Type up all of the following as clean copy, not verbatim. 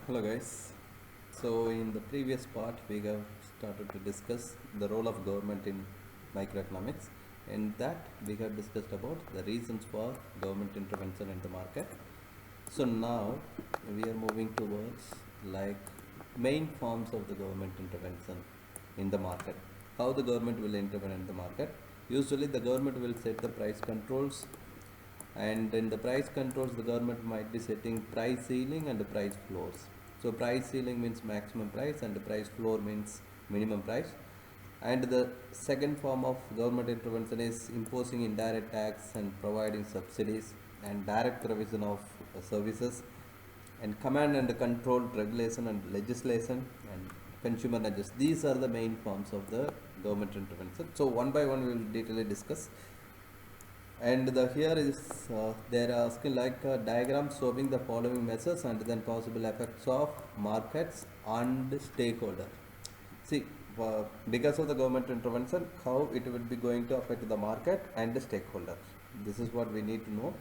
Hello guys. So in the previous part we have started to discuss the role of government in microeconomics. In that we have discussed about the reasons for government intervention in the market. So now we are moving towards like main forms of the government intervention in the market. How the government will intervene in the market. Usually the government will set the price controls, and in the price controls the government might be setting price ceiling and the price floors. So price ceiling means maximum price and the price floor means minimum price. And the second form of government intervention is imposing indirect tax and providing subsidies and direct provision of services and command and control regulation and legislation and consumer nudges. These are the main forms of the government intervention. So one by one we will detail discuss. And the here is they are asking like a diagram showing the following measures and then possible effects of markets and stakeholder. See, because of the government intervention, how it will be going to affect the market and the stakeholder. This is what we need to know.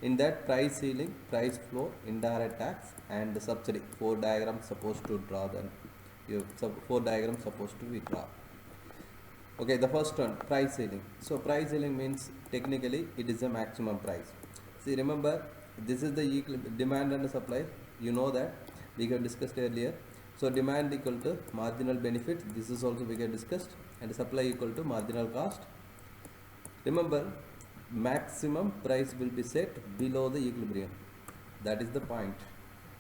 In that, price ceiling, price floor, indirect tax and the subsidy. Four diagrams supposed to draw them. Four diagrams supposed to be drawn. Okay, the first one, price ceiling. So price ceiling means technically it is a maximum price. See, remember, this is the demand and supply. You know that we have discussed earlier. So demand equal to marginal benefit. This is also we have discussed, and supply equal to marginal cost. Remember, maximum price will be set below the equilibrium. That is the point,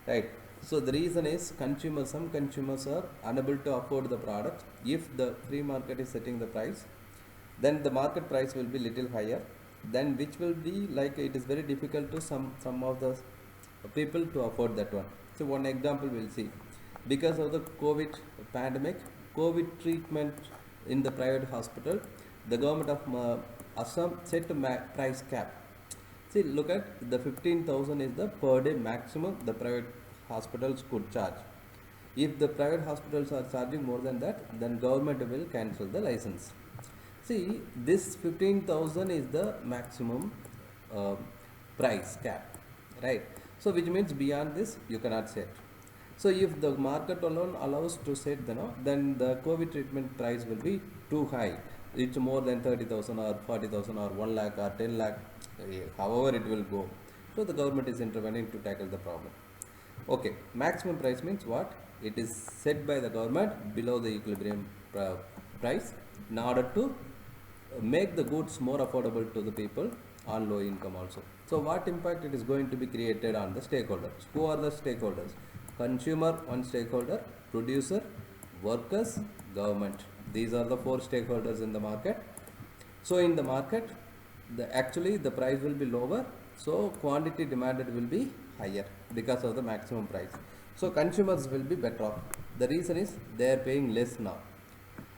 right? So the reason is some consumers are unable to afford the product. If the free market is setting the price, then the market price will be little higher, then which will be like it is very difficult to some of the people to afford that one. So one example we'll see, because of the COVID pandemic, COVID treatment in the private hospital, the government of Assam set a price cap. See, look at the 15,000 is the per day maximum the private hospitals could charge. If the private hospitals are charging more than that, then government will cancel the license. See, this 15,000 is the maximum price cap, right? So which means beyond this you cannot set. So if the market alone allows to set, then the COVID treatment price will be too high. It's more than 30,000 or 40,000 or 1 lakh or 10 lakh, however it will go. So the government is intervening to tackle the problem. Okay, maximum price means what? It is set by the government below the equilibrium price in order to make the goods more affordable to the people on low income also. So what impact it is going to be created on the stakeholders? Who are the stakeholders? Consumer, one stakeholder, producer, workers, government. These are the four stakeholders in the market. So in the market, actually the price will be lower, so quantity demanded will be higher because of the maximum price. So consumers will be better off. The reason is they are paying less now,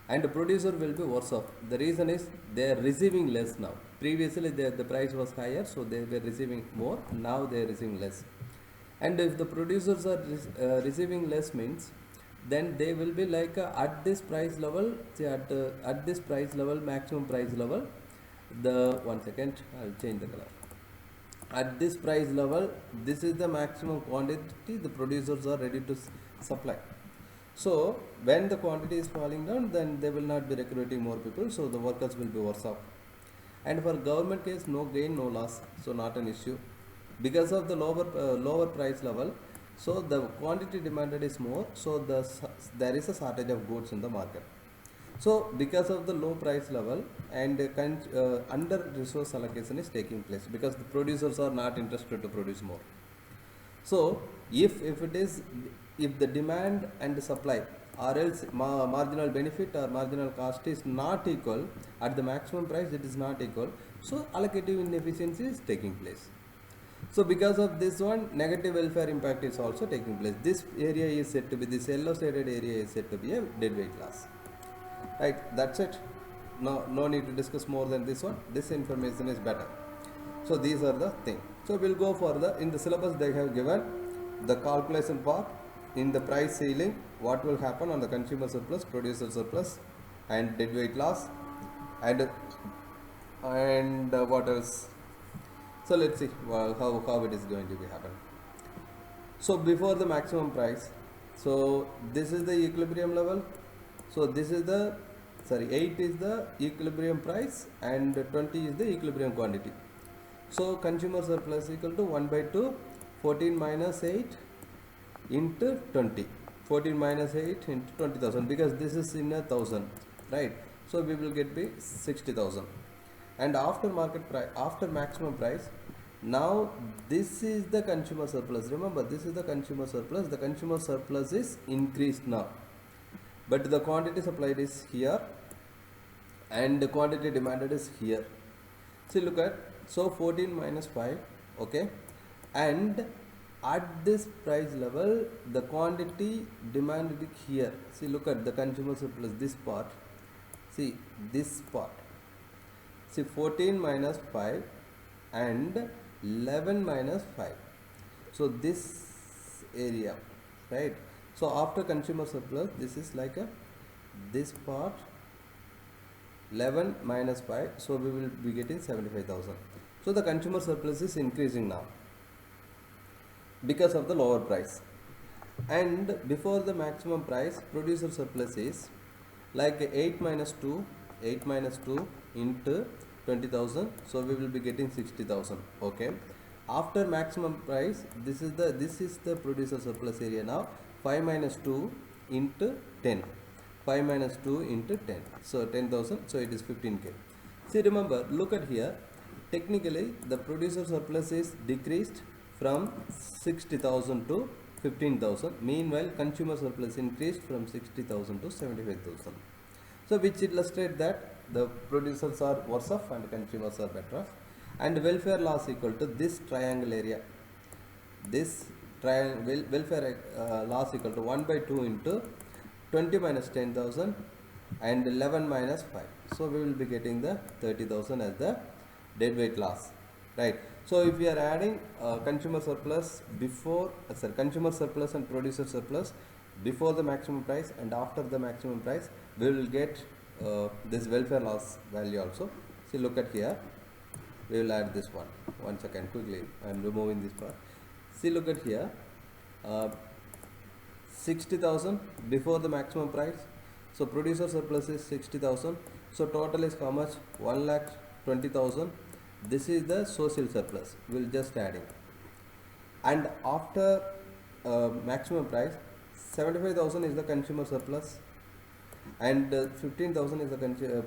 and the producer will be worse off. The reason is they are receiving less now. Previously the price was higher, so they were receiving more. Now they are receiving less. And if the producers are receiving less means, then they will be like at this price level. See, at this price level, maximum price level, the one second, I'll change the color. At this price level, this is the maximum quantity the producers are ready to supply. So when the quantity is falling down, then they will not be recruiting more people, so the workers will be worse off. And for government case, no gain, no loss, so not an issue. Because of the lower price level, so the quantity demanded is more, so there is a shortage of goods in the market. So because of the low price level and under resource allocation is taking place, because the producers are not interested to produce more. So if the demand and the supply or else marginal benefit or marginal cost is not equal, at the maximum price it is not equal, so allocative inefficiency is taking place. So because of this one, negative welfare impact is also taking place. This area is said to be, this yellow shaded area is said to be a dead weight loss. Right, that's it. No need to discuss more than this one. This information is better. So these are the things. So we'll go for in the syllabus they have given the calculation part. In the price ceiling, what will happen on the consumer surplus, producer surplus, and dead weight loss, and what else? So let's see how it is going to be happen. So before the maximum price, so this is the equilibrium level, so this is the, sorry, 8 is the equilibrium price and 20 is the equilibrium quantity. So consumer surplus equal to 1 by 2, 14 minus 8 into 20, 14 minus 8 into 20,000, because this is in a thousand, right? So we will get be 60,000. And after market price, after maximum price, now this is the consumer surplus. Remember, this is the consumer surplus. The consumer surplus is increased now, but the quantity supplied is here and the quantity demanded is here. See, look at, so 14 minus 5, okay, and at this price level the quantity demanded here. See, look at the consumer surplus, this part, see this part, see 14 minus 5 and 11 minus 5, so this area, right? So after consumer surplus, this is like a, this part 11 minus 5, so we will be getting 75,000. So the consumer surplus is increasing now because of the lower price. And before the maximum price, producer surplus is like 8 minus 2, 8 minus 2 into 20,000, so we will be getting 60,000. Okay, after maximum price, this is the producer surplus area now. 5 minus 2 into 10, 5 minus 2 into 10, so 10,000, so it is 15k. See, remember, look at here, technically the producer surplus is decreased from 60,000 to 15,000. Meanwhile, consumer surplus increased from 60,000 to 75,000. So which illustrate that the producers are worse off and consumers are better off. And welfare loss equal to this triangle area. This triangle welfare loss equal to 1 by 2 into 20 minus 10,000 and 11 minus 5. So we will be getting the 30,000 as the deadweight loss, right? So if we are adding consumer surplus before, consumer surplus and producer surplus before the maximum price and after the maximum price, we will get this welfare loss value also. See, look at here, we will add this one. One second, quickly, I am removing this part. See, look at here, 60,000 before the maximum price, so producer surplus is 60,000, so total is how much? 1,20,000. This is the social surplus, we will just adding. And after maximum price, 75,000 is the consumer surplus and 15,000 is the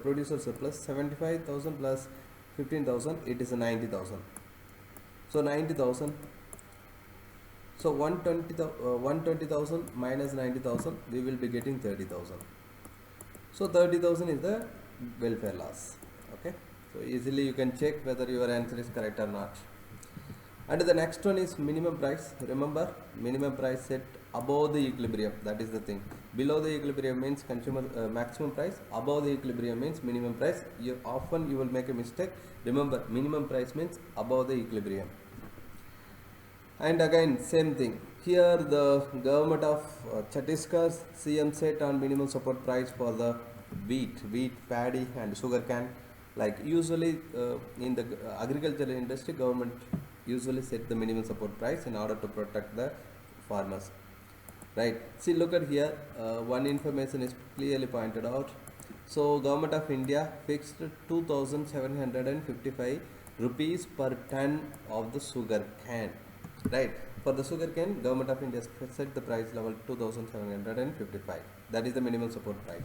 producer surplus. 75,000 plus 15,000, it is 90,000. So 90,000, so 120,000 minus 90,000, we will be getting 30,000. So 30,000 is the welfare loss. Okay, so easily you can check whether your answer is correct or not. And the next one is minimum price. Remember, minimum price set above the equilibrium, that is the thing. Below the equilibrium means consumer maximum price, above the equilibrium means minimum price. You will make a mistake. Remember, minimum price means above the equilibrium. And again, same thing. Here the government of Chhattisgarh CM set on minimum support price for the wheat, paddy and sugar cane. Like usually in the agricultural industry, government usually set the minimum support price in order to protect the farmers, right? See, look at here, one information is clearly pointed out. So government of India fixed 2,755 rupees per ton of the sugar cane, right? For the sugar cane, government of India set the price level 2,755. That is the minimum support price.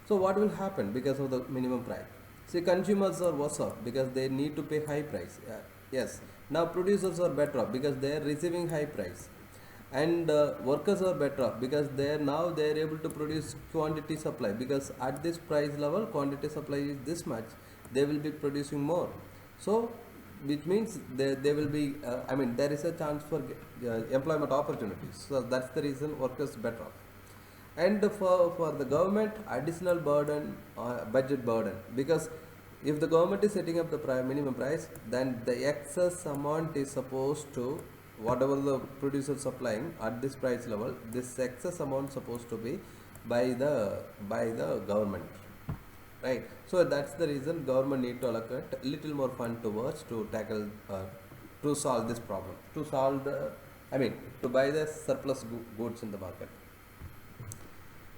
So what will happen because of the minimum price? See, consumers are worse off because they need to pay high price. Yes. Now producers are better off because they are receiving high price, and workers are better off because they are able to produce quantity supply, because at this price level quantity supply is this much, they will be producing more. So which means they will be there is a chance for employment opportunities. So that's the reason workers better off. And for the government, additional burden, budget burden, because if the government is setting up the minimum price, then the excess amount is supposed to, whatever the producer supplying at this price level, this excess amount supposed to be by the government, right? So that's the reason government need to allocate little more fund towards to tackle to solve this problem, to solve the I mean, to buy the surplus goods in the market.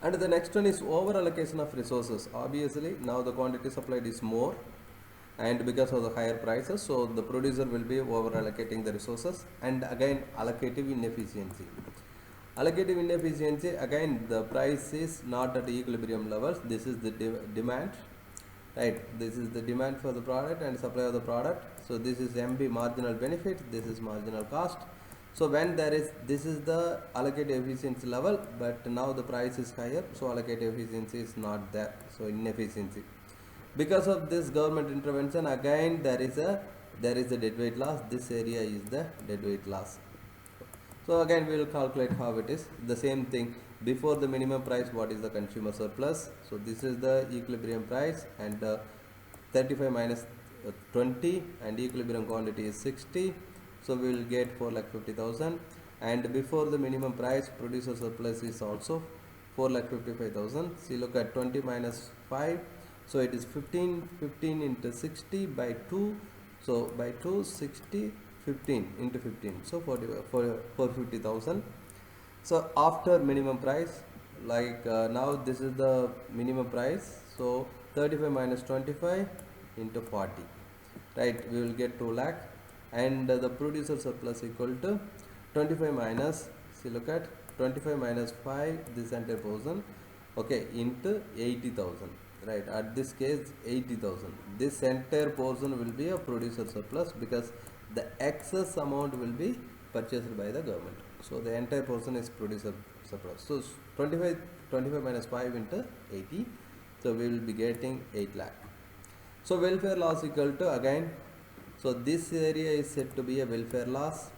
And the next one is over allocation of resources. Obviously, now the quantity supplied is more, and because of the higher prices, so the producer will be over allocating the resources. And again, allocative inefficiency. Allocative inefficiency, again, the price is not at equilibrium levels. This is the demand, right? This is the demand for the product and supply of the product. So this is MB, marginal benefit, this is marginal cost. So when there is, this is the allocative efficiency level, but now the price is higher, so allocative efficiency is not there, so inefficiency. Because of this government intervention, again there is a deadweight loss. This area is the deadweight loss. So again we will calculate how it is. The same thing, before the minimum price, what is the consumer surplus? So this is the equilibrium price, and 35 minus 20, and equilibrium quantity is 60. So we will get 4,50,000. And before the minimum price, producer surplus is also 4,55,000. See, look at 20 minus 5. So it is 15 into 60 by 2. So by 2, 60, 15 into 15. So 450,000. So after minimum price, like now this is the minimum price. So 35 minus 25 into 40. Right, we will get 2 lakh. And the producer surplus equal to 25 minus, see, look at 25 minus 5, this entire portion, okay, into 80,000, right? At this case 80,000, this entire portion will be a producer surplus, because the excess amount will be purchased by the government. So the entire portion is producer surplus. So 25 minus 5 into 80, so we will be getting 8 lakh. So welfare loss equal to, again, so this area is said to be a welfare loss.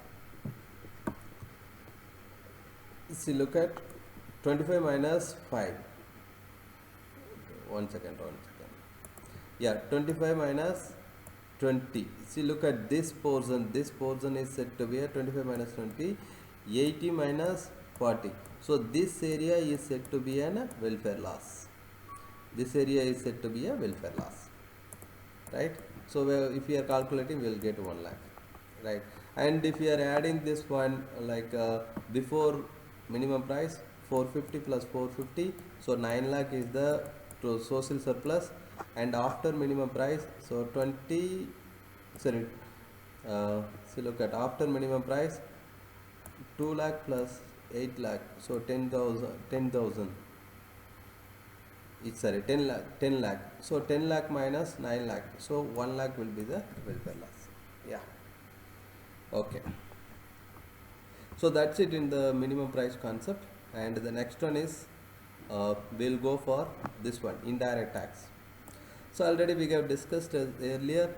See, look at 25 minus 5. One second. Yeah, 25 minus 20. See, look at this portion. This portion is said to be a 25 minus 20, 80 minus 40. So this area is said to be a welfare loss. This area is said to be a welfare loss, right? So if we are calculating, we will get 1 lakh, right? And if we are adding this one, like before minimum price, 450 plus 450, so 9 lakh is the social surplus. And after minimum price, so see, look at after minimum price, 2 lakh plus 8 lakh, so 10,000. It's 10 lakh. So 10 lakh minus 9 lakh. So 1 lakh will be the welfare loss. Yeah. Okay. So that's it in the minimum price concept. And the next one is, we'll go for this one, indirect tax. So already we have discussed earlier,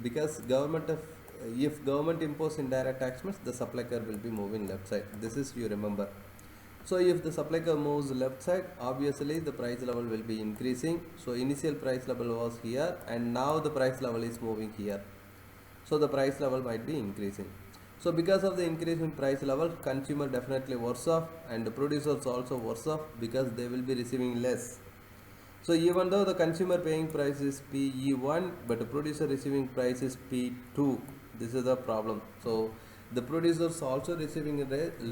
because if government impose indirect tax means the supplier will be moving left side. This is, you remember. So if the supplier moves left side, obviously the price level will be increasing. So initial price level was here, and now the price level is moving here. So the price level might be increasing. So because of the increase in price level, consumer definitely worse off, and the producers also worse off, because they will be receiving less. So even though the consumer paying price is PE1, but the producer receiving price is P2, this is the problem. So the producers also receiving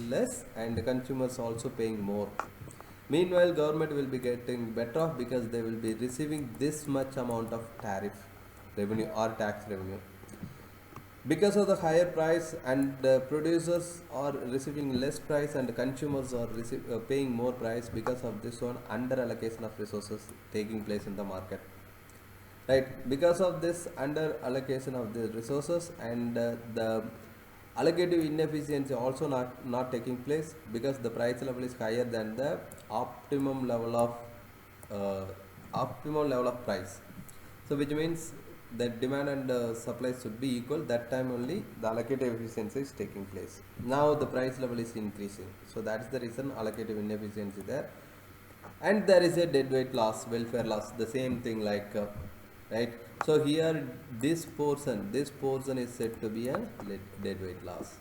less, and the consumers also paying more. Meanwhile, government will be getting better off, because they will be receiving this much amount of tariff revenue or tax revenue. Because of the higher price, and producers are receiving less price, and consumers are paying more price, because of this one under allocation of resources taking place in the market, right? Because of this under allocation of the resources, and the allocative inefficiency also not taking place, because the price level is higher than the optimum level of price. So which means that demand and supply should be equal. That time only the allocative efficiency is taking place. Now the price level is increasing, so that's the reason allocative inefficiency there. And there is a deadweight loss, welfare loss, the same thing, like right? So here this portion is said to be a deadweight loss.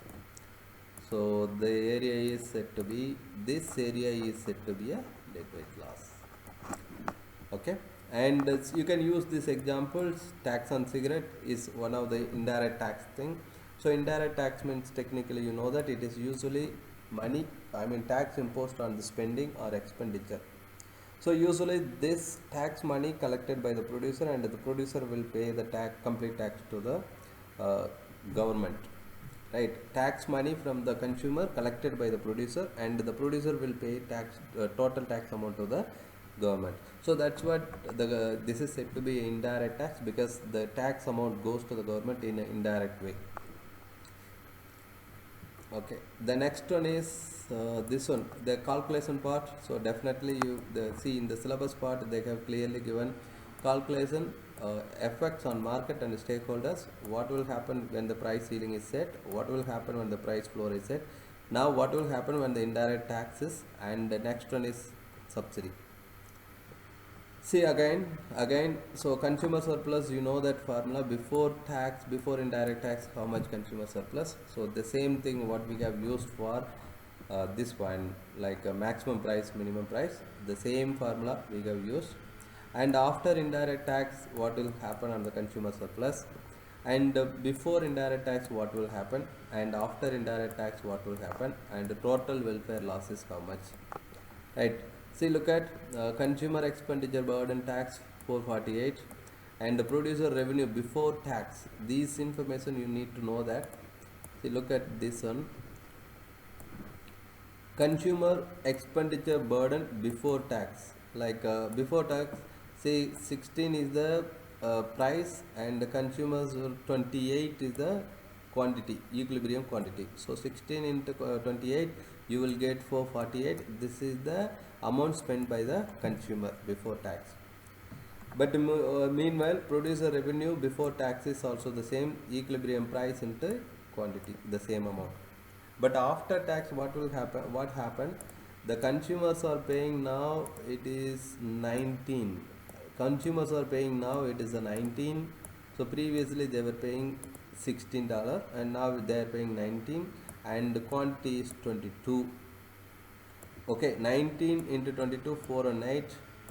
So the area is said to be, this area is said to be a deadweight loss. Okay, and you can use these examples. Tax on cigarette is one of the indirect tax thing. So indirect tax means technically you know that it is usually money, tax imposed on the spending or expenditure. So usually this tax money collected by the producer, and the producer will pay the complete tax to the government, right? Tax money from the consumer collected by the producer, and the producer will pay total tax amount to the government. So that's what this is said to be indirect tax, because the tax amount goes to the government in an indirect way. Okay, the next one is this one, the calculation part. So definitely see in the syllabus part they have clearly given calculation, effects on market and stakeholders, what will happen when the price ceiling is set, what will happen when the price floor is set, now what will happen when the indirect taxes, and the next one is subsidy. See again, so consumer surplus, you know that formula, before tax, before indirect tax, how much consumer surplus. So the same thing what we have used for this one, like maximum price, minimum price, the same formula we have used. And after indirect tax, what will happen on the consumer surplus, and before indirect tax what will happen, and after indirect tax what will happen, and the total welfare loss is how much, right? See, look at consumer expenditure burden tax 448, and the producer revenue before tax. These information you need to know that. See, look at this one, consumer expenditure burden before tax, like before tax, say 16 is the price, and the consumers 28 is the quantity, equilibrium quantity. So 16 into 28, you will get 448. This is the amount spent by the consumer before tax. But meanwhile, producer revenue before tax is also the same, equilibrium price into quantity, the same amount. But after tax, what will happen? What happened? The consumers are paying now, it is 19. Consumers are paying now, it is a 19. So previously they were paying $16, and now they are paying 19, and the quantity is 22. Okay, 19 into 22, 408.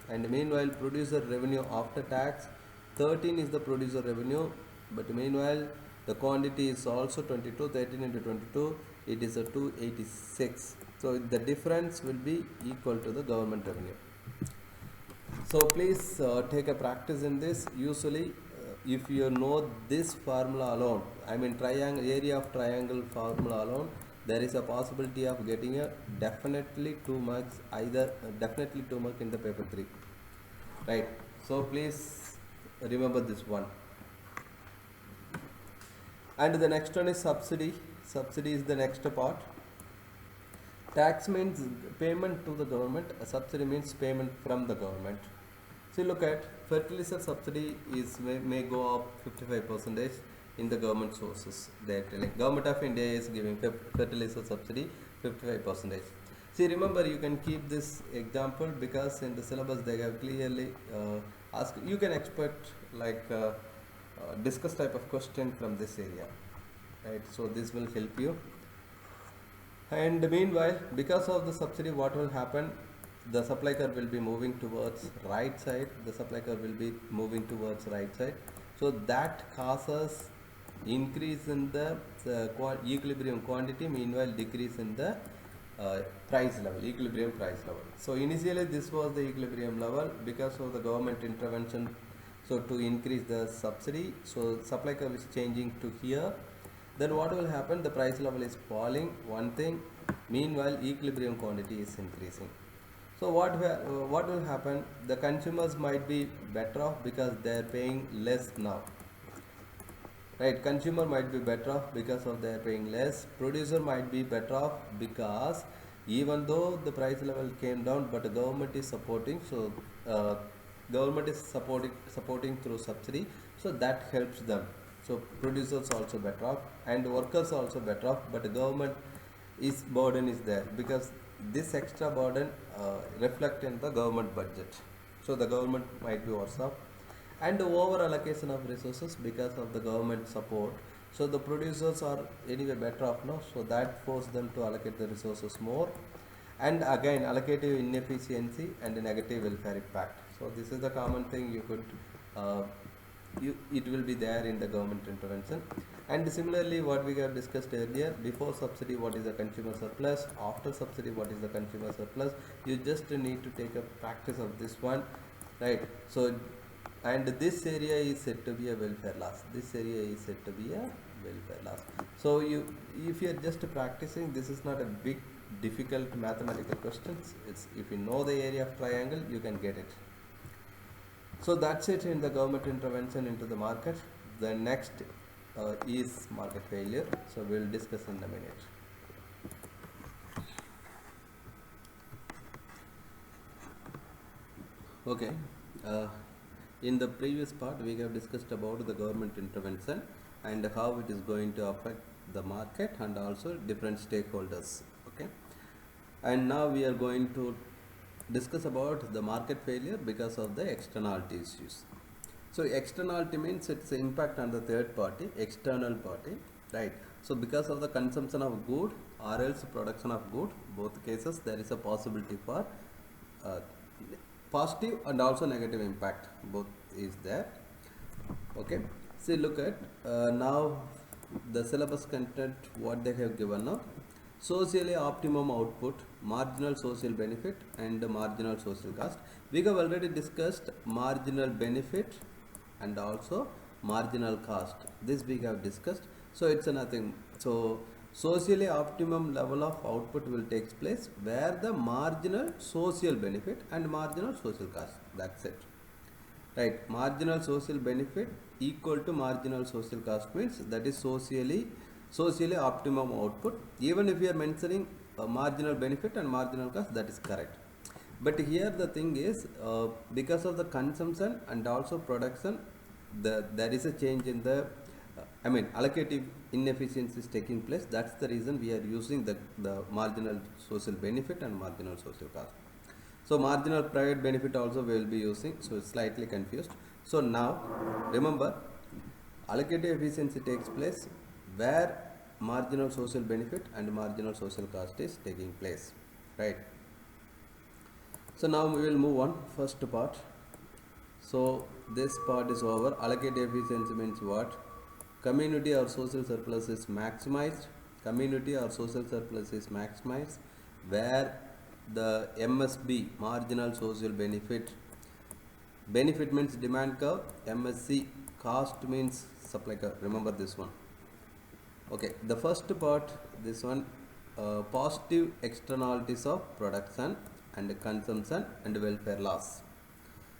And meanwhile, producer revenue after tax 13 is the producer revenue, but meanwhile the quantity is also 22. 13 into 22, it is a 286. So the difference will be equal to the government revenue. So please take a practice in this. Usually if you know this formula alone, triangle, area of triangle formula alone, there is a possibility of getting a definitely 2 marks, either definitely 2 marks in the paper 3, right? So please remember this one. And the next one is subsidy. Subsidy is the next part. Tax means payment to the government, a subsidy means payment from the government. So look at fertilizer subsidy is may go up 55% in the government sources. They are telling government of India is giving fertilizer subsidy 55%. See, remember, you can keep this example because in the syllabus they have clearly asked. You can expect like discuss type of question from this area, right? So this will help you. And meanwhile, because of the subsidy, what will happen? The supply curve will be moving towards right side. The supply curve will be moving towards right side. So that causes increase in the equilibrium quantity, meanwhile decrease in the price level, equilibrium price level. So initially this was the equilibrium level because of the government intervention, so to increase the subsidy, so supply curve is changing to here. Then what will happen? The price level is falling, one thing, meanwhile equilibrium quantity is increasing. So what will happen? The consumers might be better off because they are paying less now, right? Consumer might be better off because of they are paying less. Producer might be better off because even though the price level came down, but the government is supporting, so government is supporting through subsidy, so that helps them. So producers also better off, and workers also better off, but the government burden is there because this extra burden reflect in the government budget. So the government might be worse off, and the over allocation of resources because of the government support. So the producers are anyway better off now, so that forces them to allocate the resources more. And again, allocative inefficiency and the negative welfare impact. So this is the common thing you could it will be there in the government intervention. And similarly, what we have discussed earlier, before subsidy what is the consumer surplus, after subsidy what is the consumer surplus, you just need to take a practice of this one, right? So, and this area is said to be a welfare loss, this area is said to be a welfare loss. So if you are just practicing, this is not a big difficult mathematical questions. It's, if you know the area of triangle, you can get it. So that's it in the government intervention into the market. The next is market failure. So we'll discuss in a minute. Okay. In the previous part, we have discussed about the government intervention and how it is going to affect the market and also different stakeholders. Okay. And now we are going to discuss about the market failure because of the externality issues. So externality means it's an impact on the third party, external party, right? So because of the consumption of good or else production of good, both cases there is a possibility for positive and also negative impact, both is there. Okay, see, look at now the syllabus content what they have given now. Socially optimum output, marginal social benefit and marginal social cost. We have already discussed marginal benefit and also marginal cost. This we have discussed. So it's a nothing. So socially optimum level of output will take place where the marginal social benefit and marginal social cost. That's it. Right. Marginal social benefit equal to marginal social cost means that is socially optimum output. Even if you are mentioning marginal benefit and marginal cost, that is correct. But here the thing is because of the consumption and also production, there is a change in the allocative inefficiencies taking place. That's the reason we are using the marginal social benefit and marginal social cost. So marginal private benefit also we will be using, so it's slightly confused. So now remember, allocative efficiency takes place where marginal social benefit and marginal social cost is taking place, right? So now we will move on first part. So this part is over. Allocative efficiency means what? Community or social surplus is maximized. Community or social surplus is maximized where the MSB, marginal social benefit means demand curve, MSC, cost means supply curve. Remember this one. Okay, the first part, this one, positive externalities of production and consumption and welfare loss.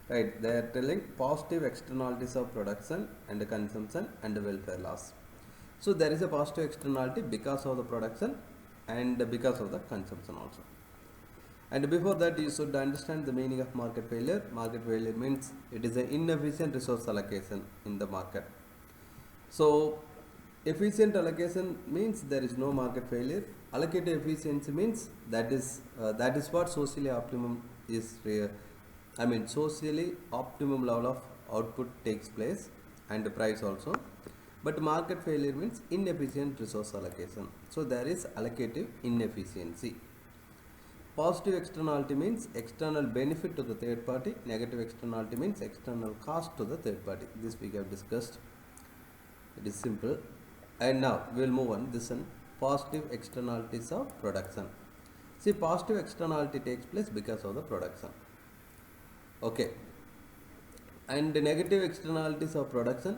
Right, they are telling positive externalities of production and consumption and welfare loss. So there is a positive externality because of the production and because of the consumption also. And before that, you should understand the meaning of market failure. Market failure means it is an inefficient resource allocation in the market. So efficient allocation means there is no market failure. Allocative efficiency means that is what socially optimum is. Socially optimum level of output takes place and the price also. But market failure means inefficient resource allocation. So there is allocative inefficiency. Positive externality means external benefit to the third party. Negative externality means external cost to the third party. This we have discussed. It is simple. And now we will move on. This one, positive externalities of production. See, positive externality takes place because of the production. Okay. And the negative externalities of production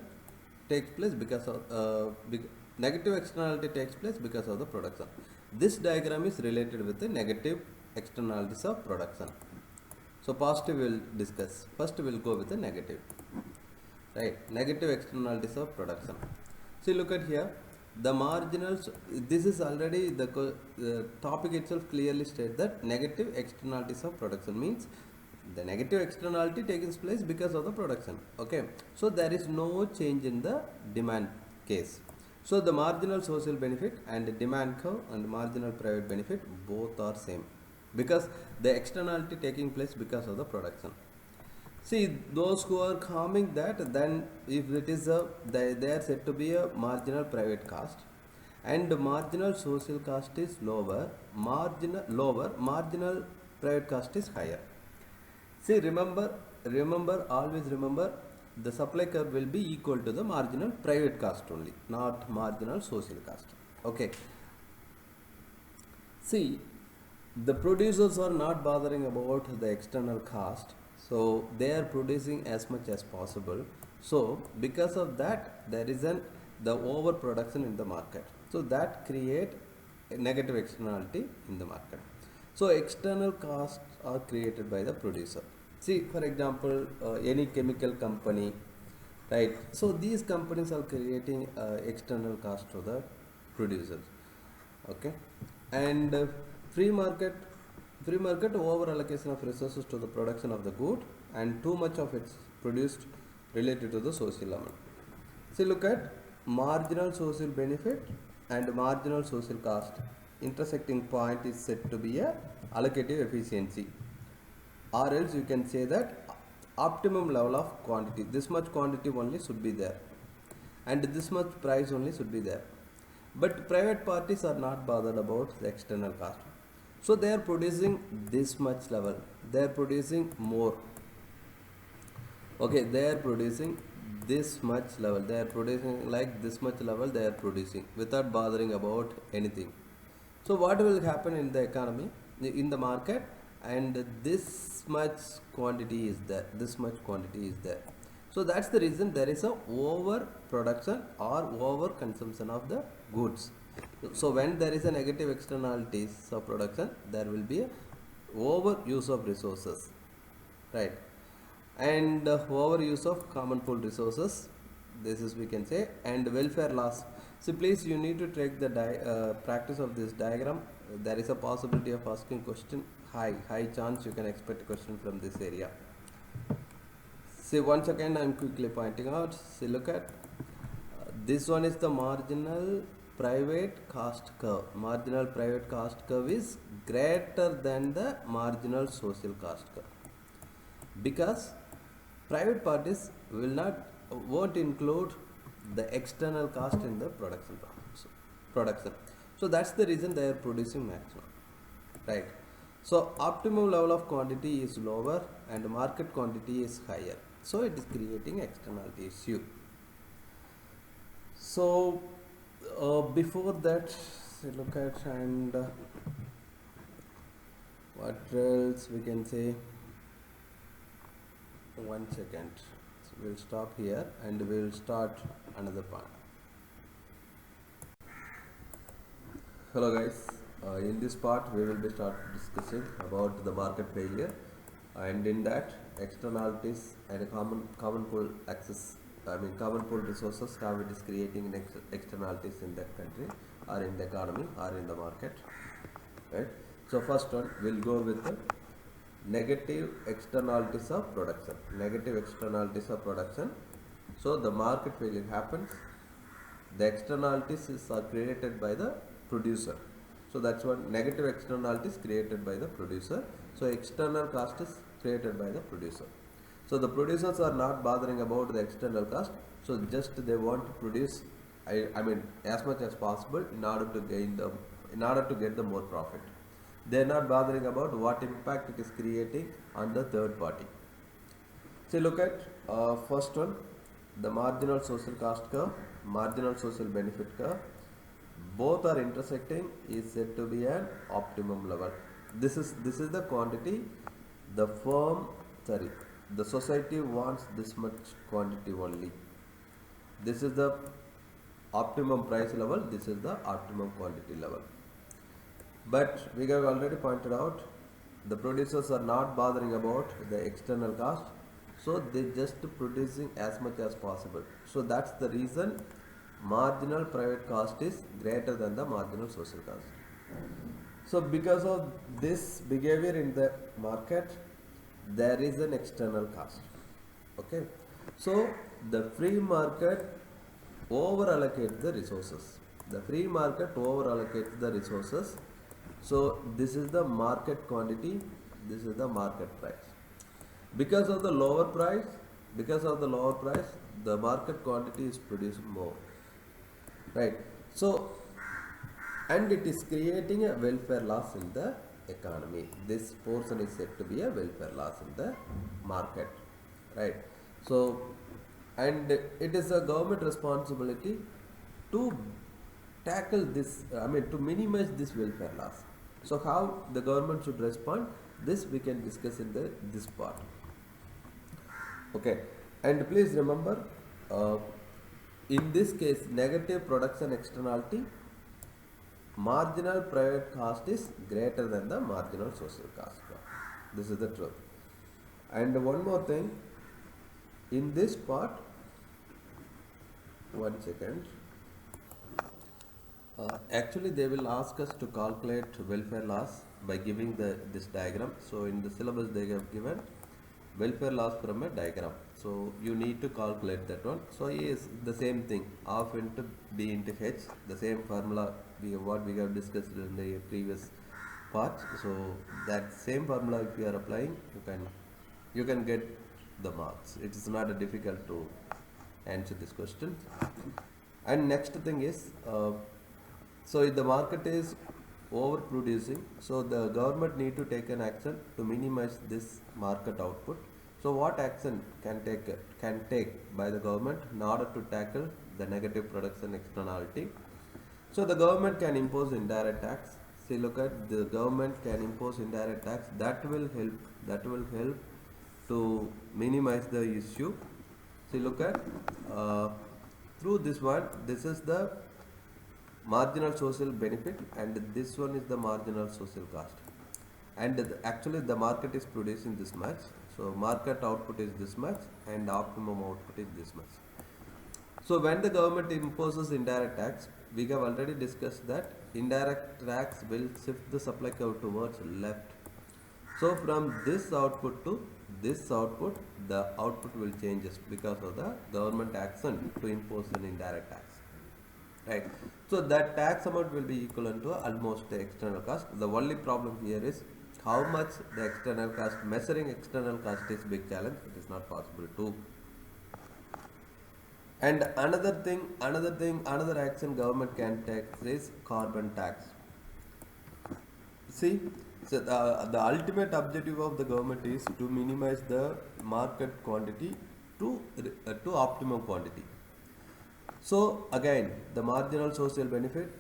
takes place because of negative externality takes place because of the production. This diagram is related with the negative externalities of production. So positive we will discuss. First we will go with the negative. Right, negative externalities of production. See, look at here, the marginals. This is already the topic itself clearly states that negative externalities of production means the negative externality takes place because of the production. Okay, so there is no change in the demand case. So the marginal social benefit and the demand curve and marginal private benefit both are same because the externality taking place because of the production. See, those who are harming that, then if it is they are said to be a marginal private cost and the marginal social cost is lower, marginal private cost is higher. See, always remember, the supply curve will be equal to the marginal private cost only, not marginal social cost. Okay. See, the producers are not bothering about the external cost, so they are producing as much as possible. So because of that, there is the overproduction in the market. So that create a negative externality in the market. So external costs are created by the producer. See, for example, any chemical company, right? So these companies are creating external cost to the producers. Okay, and free market free market over allocation of resources to the production of the good, and too much of it's produced related to the social amount. See, look at marginal social benefit and marginal social cost intersecting point is said to be a allocative efficiency, or else you can say that optimum level of quantity, this much quantity only should be there and this much price only should be there. But private parties are not bothered about the external cost, so they are producing this much level, they are producing more. Okay, they are producing this much level, they are producing like this much level, they are producing without bothering about anything. So what will happen in the economy, in the market, and this much quantity is there, this much quantity is there. So that's the reason there is a overproduction or over consumption of the goods. So when there is a negative externalities of production, there will be a over use of resources, right? And over use of common pool resources, this is we can say, and welfare loss. So please, you need to take the practice of this diagram. There is a possibility of asking question, high chance you can expect a question from this area. See, once again I am quickly pointing out. See, look at this one is the marginal private cost curve. Marginal private cost curve is greater than the marginal social cost curve, because private parties won't include the external cost in the production. So that's the reason they are producing maximum, right? So optimum level of quantity is lower and market quantity is higher, so it is creating externality issue. So before that, look at, and what else we can say. One second, so we'll stop here and we'll start another part. Hello guys, in this part we will be start discussing about the market failure, and in that externalities and common pool access, common pool resources, how it is creating externalities in that country or in the economy or in the market, right? So first one, we'll go with the negative externalities of production. Negative externalities of production. So the market failure happens, the externalities are created by the producer. So that's what negative externalities created by the producer. So external cost is created by the producer. So the producers are not bothering about the external cost, so just they want to produce as much as possible in order to get the more profit. They are not bothering about what impact it is creating on the third party. So look at first one, the marginal social cost curve, marginal social benefit curve. Both are intersecting is said to be an optimum level. This is the quantity the society wants, this much quantity only. This is the optimum price level, this is the optimum quantity level. But we have already pointed out, the producers are not bothering about the external cost, so they just producing as much as possible. So that's the reason marginal private cost is greater than the marginal social cost. So because of this behavior in the market, there is an external cost. Okay, so the free market over allocates the resources. The free market over allocates the resources. So this is the market quantity, this is the market price. Because of the lower price, the market quantity is producing more, right? So, and it is creating a welfare loss in the economy. This portion is said to be a welfare loss in the market, right? So and it is a government responsibility to tackle this, I mean to minimize this welfare loss. So how the government should respond, this we can discuss in this part. Okay, and please remember, uh, in this case negative production externality, marginal private cost is greater than the marginal social cost. This is the truth. And one more thing, in this part, one second. Actually, they will ask us to calculate welfare loss by giving this diagram. So in the syllabus they have given welfare loss from a diagram. So you need to calculate that one. So yes, the same thing, half into B into H, the same formula what we have discussed in the previous part. So that same formula if you are applying, you can get the marks. It is not difficult to answer this question. And next thing is, so if the market is overproducing, so the government need to take an action to minimize this market output. So what action can take by the government in order to tackle the negative production externality? So the government can impose indirect tax. See, look at, the government can impose indirect tax. That will help to minimize the issue. See, look at, through this one, this is the marginal social benefit and this one is the marginal social cost. And actually the market is producing this much, so market output is this much and optimum output is this much. So when the government imposes indirect tax, we have already discussed that indirect tax will shift the supply curve towards left. So from this output to this output, the output will change because of the government action to impose an indirect tax. Right. So that tax amount will be equivalent to almost the external cost. The only problem here is how much the external cost, measuring external cost is big challenge. It is not possible to. And another action government can take is carbon tax. See, so the ultimate objective of the government is to minimize the market quantity to optimum quantity. So again, the marginal social benefit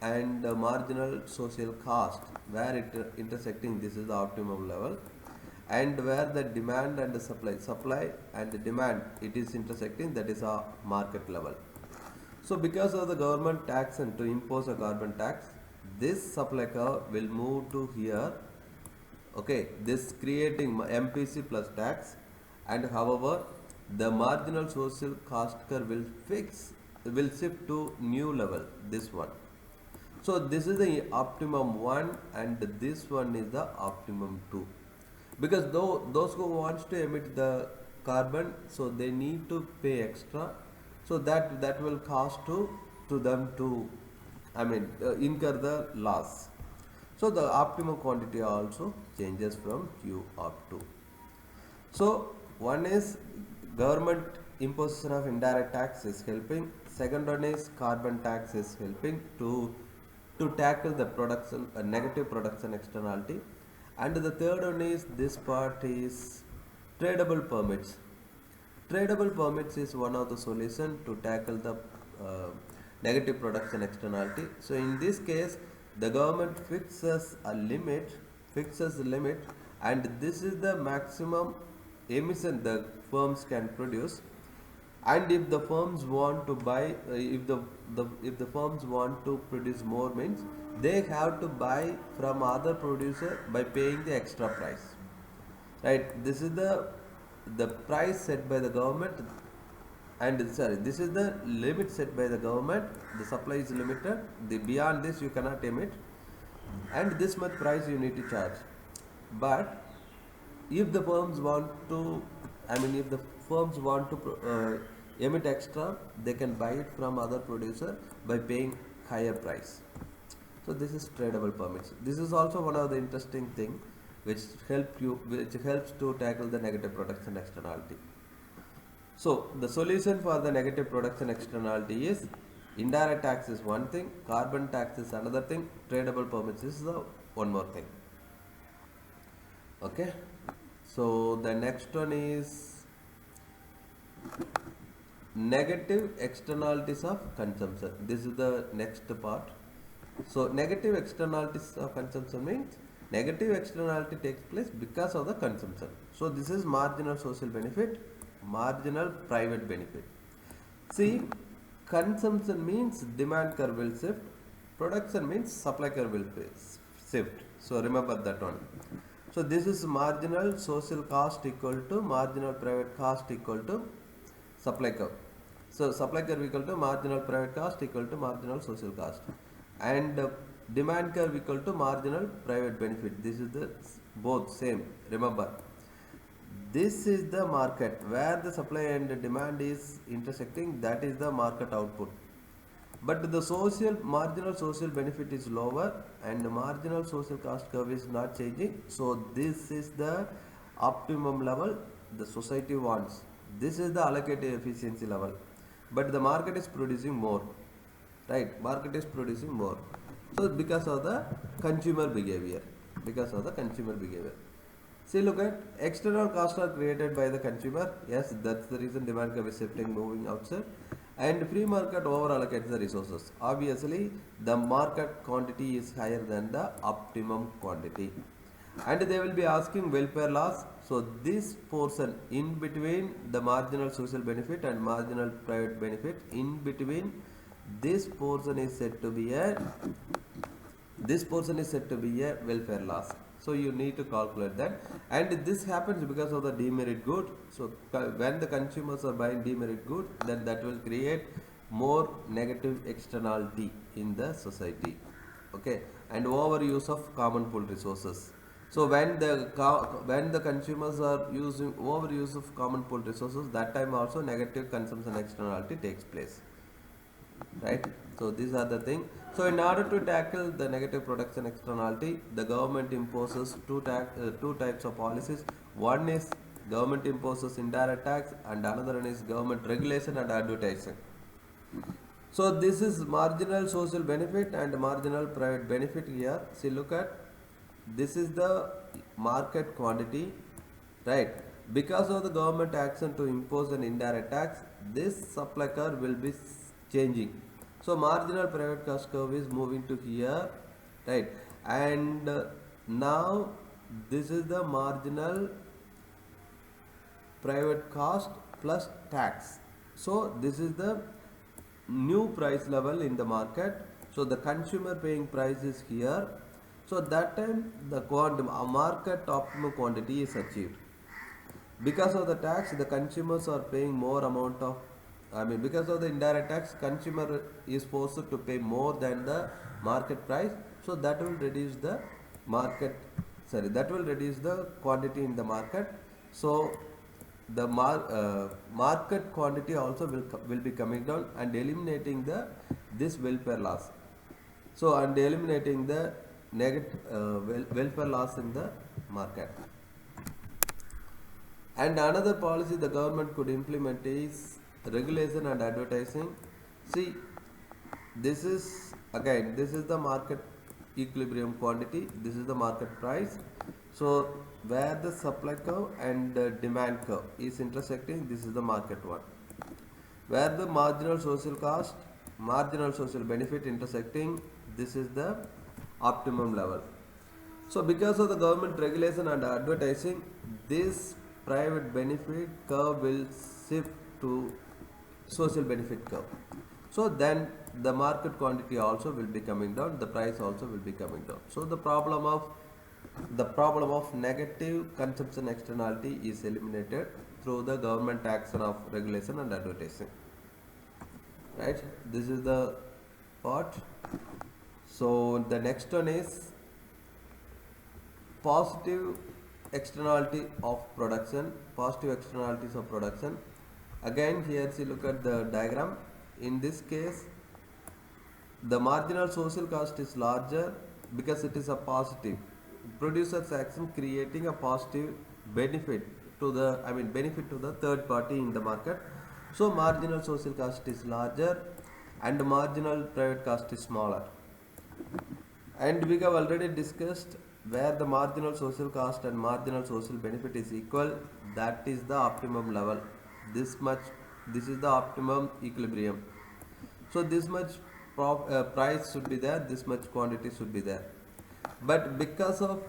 and the marginal social cost, where it intersecting, this is the optimum level, and where the demand and the supply and the demand, it is intersecting, that is a market level. So because of the government action to impose a carbon tax, this supply curve will move to here. Okay, this creating MPC plus tax, and however the marginal social cost curve will shift to new level, this one. So this is the optimum one and this one is the optimum 2, because those who wants to emit the carbon, so they need to pay extra, so that will cost to them to, I mean incur the loss. So the optimum quantity also changes from Q up to. So one is government imposition of indirect tax is helping. Second one is carbon tax is helping to tackle the production negative production externality. And the third one is, this part is tradable permits. Tradable permits is one of the solution to tackle the negative production externality. So in this case, the government fixes the limit, and this is the maximum emission the firms can produce. And if the firms want to buy, if the firms want to produce more, means they have to buy from other producer by paying the extra price. Right? This is the price set by the government, and sorry, this is the limit set by the government. The supply is limited. Beyond this you cannot emit, and this much price you need to charge. But if the firms want to, if the firms want to emit extra, they can buy it from other producer by paying higher price. So this is tradable permits. This is also one of the interesting thing which helps to tackle the negative production externality. So the solution for the negative production externality is indirect tax is one thing, carbon tax is another thing, tradable permits is the one more thing. Okay, so the next one is negative externalities of consumption. This is the next part. So negative externalities of consumption means negative externality takes place because of the consumption. So this is marginal social benefit, marginal private benefit. See, consumption means demand curve will shift, production means supply curve will shift. So remember that one. So this is marginal social cost equal to marginal private cost equal to supply curve. So supply curve equal to marginal private cost equal to marginal social cost, and demand curve equal to marginal private benefit. This is the both same. Remember, this is the market where the supply and demand is intersecting. That is the market output. But the social marginal social benefit is lower and the marginal social cost curve is not changing. So this is the optimum level the society wants. This is the allocative efficiency level. But the market is producing more. Right? Market is producing more. So because of the consumer behavior. Because of the consumer behavior. See, look at external costs are created by the consumer. Yes, that's the reason demand curve is shifting, moving outside. And free market over allocates the resources. Obviously, the market quantity is higher than the optimum quantity. And they will be asking welfare loss. So this portion in between the marginal social benefit and marginal private benefit, in between this portion is said to be a welfare loss. So you need to calculate that, and this happens because of the demerit good. So when the consumers are buying demerit good, then that will create more negative externality in the society. Okay, and overuse of common pool resources. So when the consumers are using overuse of common pool resources, that time also negative consumption externality takes place. Right? So these are the things. So in order to tackle the negative production externality, the government imposes two types of policies. One is government imposes indirect tax, and another one is government regulation and advertising. So this is marginal social benefit and marginal private benefit here. See, look at this is the market quantity, right? Because of the government action to impose an indirect tax, this supply curve will be changing. So marginal private cost curve is moving to here, right? And now this is the marginal private cost plus tax. So this is the new price level in the market. So the consumer paying price is here. So that time the market optimum quantity is achieved. Because of the tax, the consumers are paying more amount of, because of the indirect tax, consumer is forced to pay more than the market price. So that will reduce the quantity in the market. So the market quantity also will be coming down and eliminating this welfare loss. So and eliminating the negative welfare loss in the market. And another policy the government could implement is regulation and advertising. See, this is the market equilibrium quantity, this is the market price. So where the supply curve and demand curve is intersecting, this is the market one. Where the marginal social cost, marginal social benefit intersecting, this is the optimum level. So because of the government regulation and advertising, this private benefit curve will shift to social benefit curve. So then the market quantity also will be coming down, the price also will be coming down. So the problem of negative consumption externality is eliminated through the government action of regulation and advertising. Right? This is the part. So the next one is positive externality of production, positive externalities of production. Again here, see, look at the diagram. In this case, the marginal social cost is larger because it is a positive. Producer's action creating a positive benefit to the third party in the market. So marginal social cost is larger and marginal private cost is smaller. And we have already discussed where the marginal social cost and marginal social benefit is equal, that is the optimum level. This much This is the optimum equilibrium. So this much price should be there, this much quantity should be there. But because of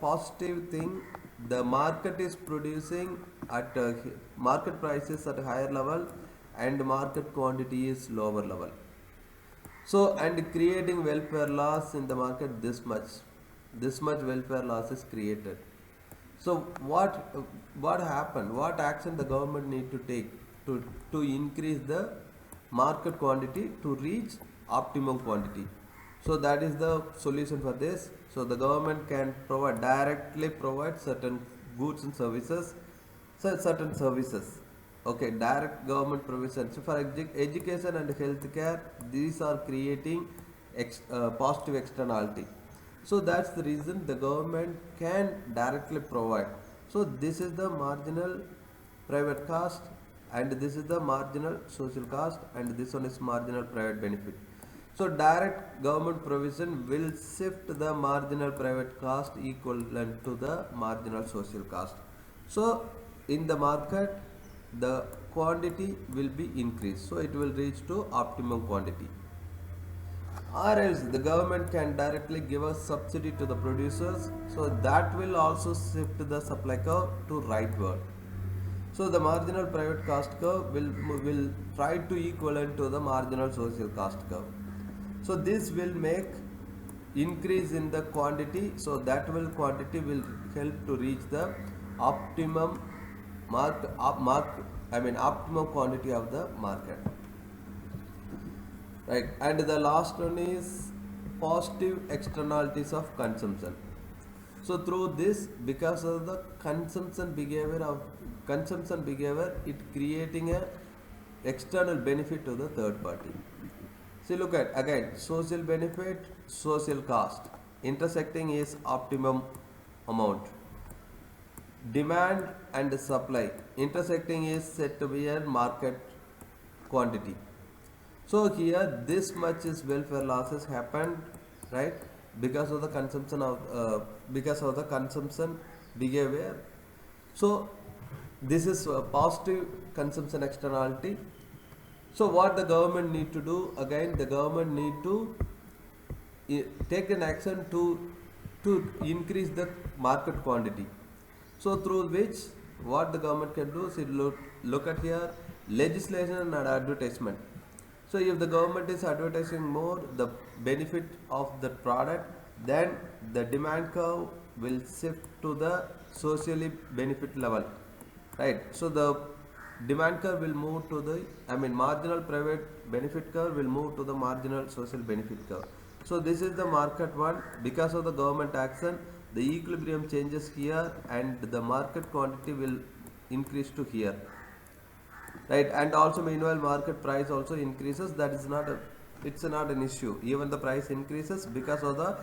positive thing, the market is producing at market prices at a higher level and market quantity is lower level. So and creating welfare loss in the market this much welfare loss is created. So what happened? What action the government need to take to increase the market quantity to reach optimum quantity? So that is the solution for this. So the government can directly provide certain goods and services, certain services. Okay, direct government provisions. So for education and healthcare, these are creating positive externality. So that's the reason the government can directly provide. So this is the marginal private cost and this is the marginal social cost and this one is marginal private benefit. So direct government provision will shift the marginal private cost equivalent to the marginal social cost. So in the market the quantity will be increased. So it will reach to optimum quantity. Or else the government can directly give a subsidy to the producers, so that will also shift the supply curve to rightward. So the marginal private cost curve will try to equivalent to the marginal social cost curve. So this will make increase in the quantity, so that will quantity will help to reach the optimum optimum quantity of the market. Right, and the last one is positive externalities of consumption. So through this, because of the consumption behavior, it creating a external benefit to the third party. See, look at again social benefit, social cost intersecting is optimum amount. Demand and supply intersecting is said to be a market quantity. So here this much is welfare losses happened, right? Because of the consumption behavior. So this is a positive consumption externality. So what the government need to do? Again, the government need to take an action to increase the market quantity. So through which what the government can do is look at here legislation and advertisement. So if the government is advertising more the benefit of the product, then the demand curve will shift to the socially benefit level, right? So the demand curve will move to the marginal private benefit curve will move to the marginal social benefit curve. So this is the market one. Because of the government action, the equilibrium changes here and the market quantity will increase to here, right? And also meanwhile market price also increases. That is not it's not an issue. Even the price increases because of the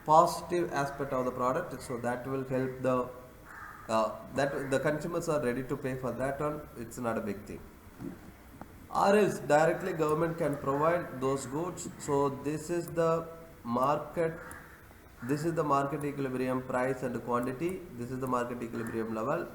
positive aspect of the product, so that will help the that the consumers are ready to pay for that one. It's not a big thing. Or else directly government can provide those goods. So this is the market equilibrium price and quantity. This is the market equilibrium level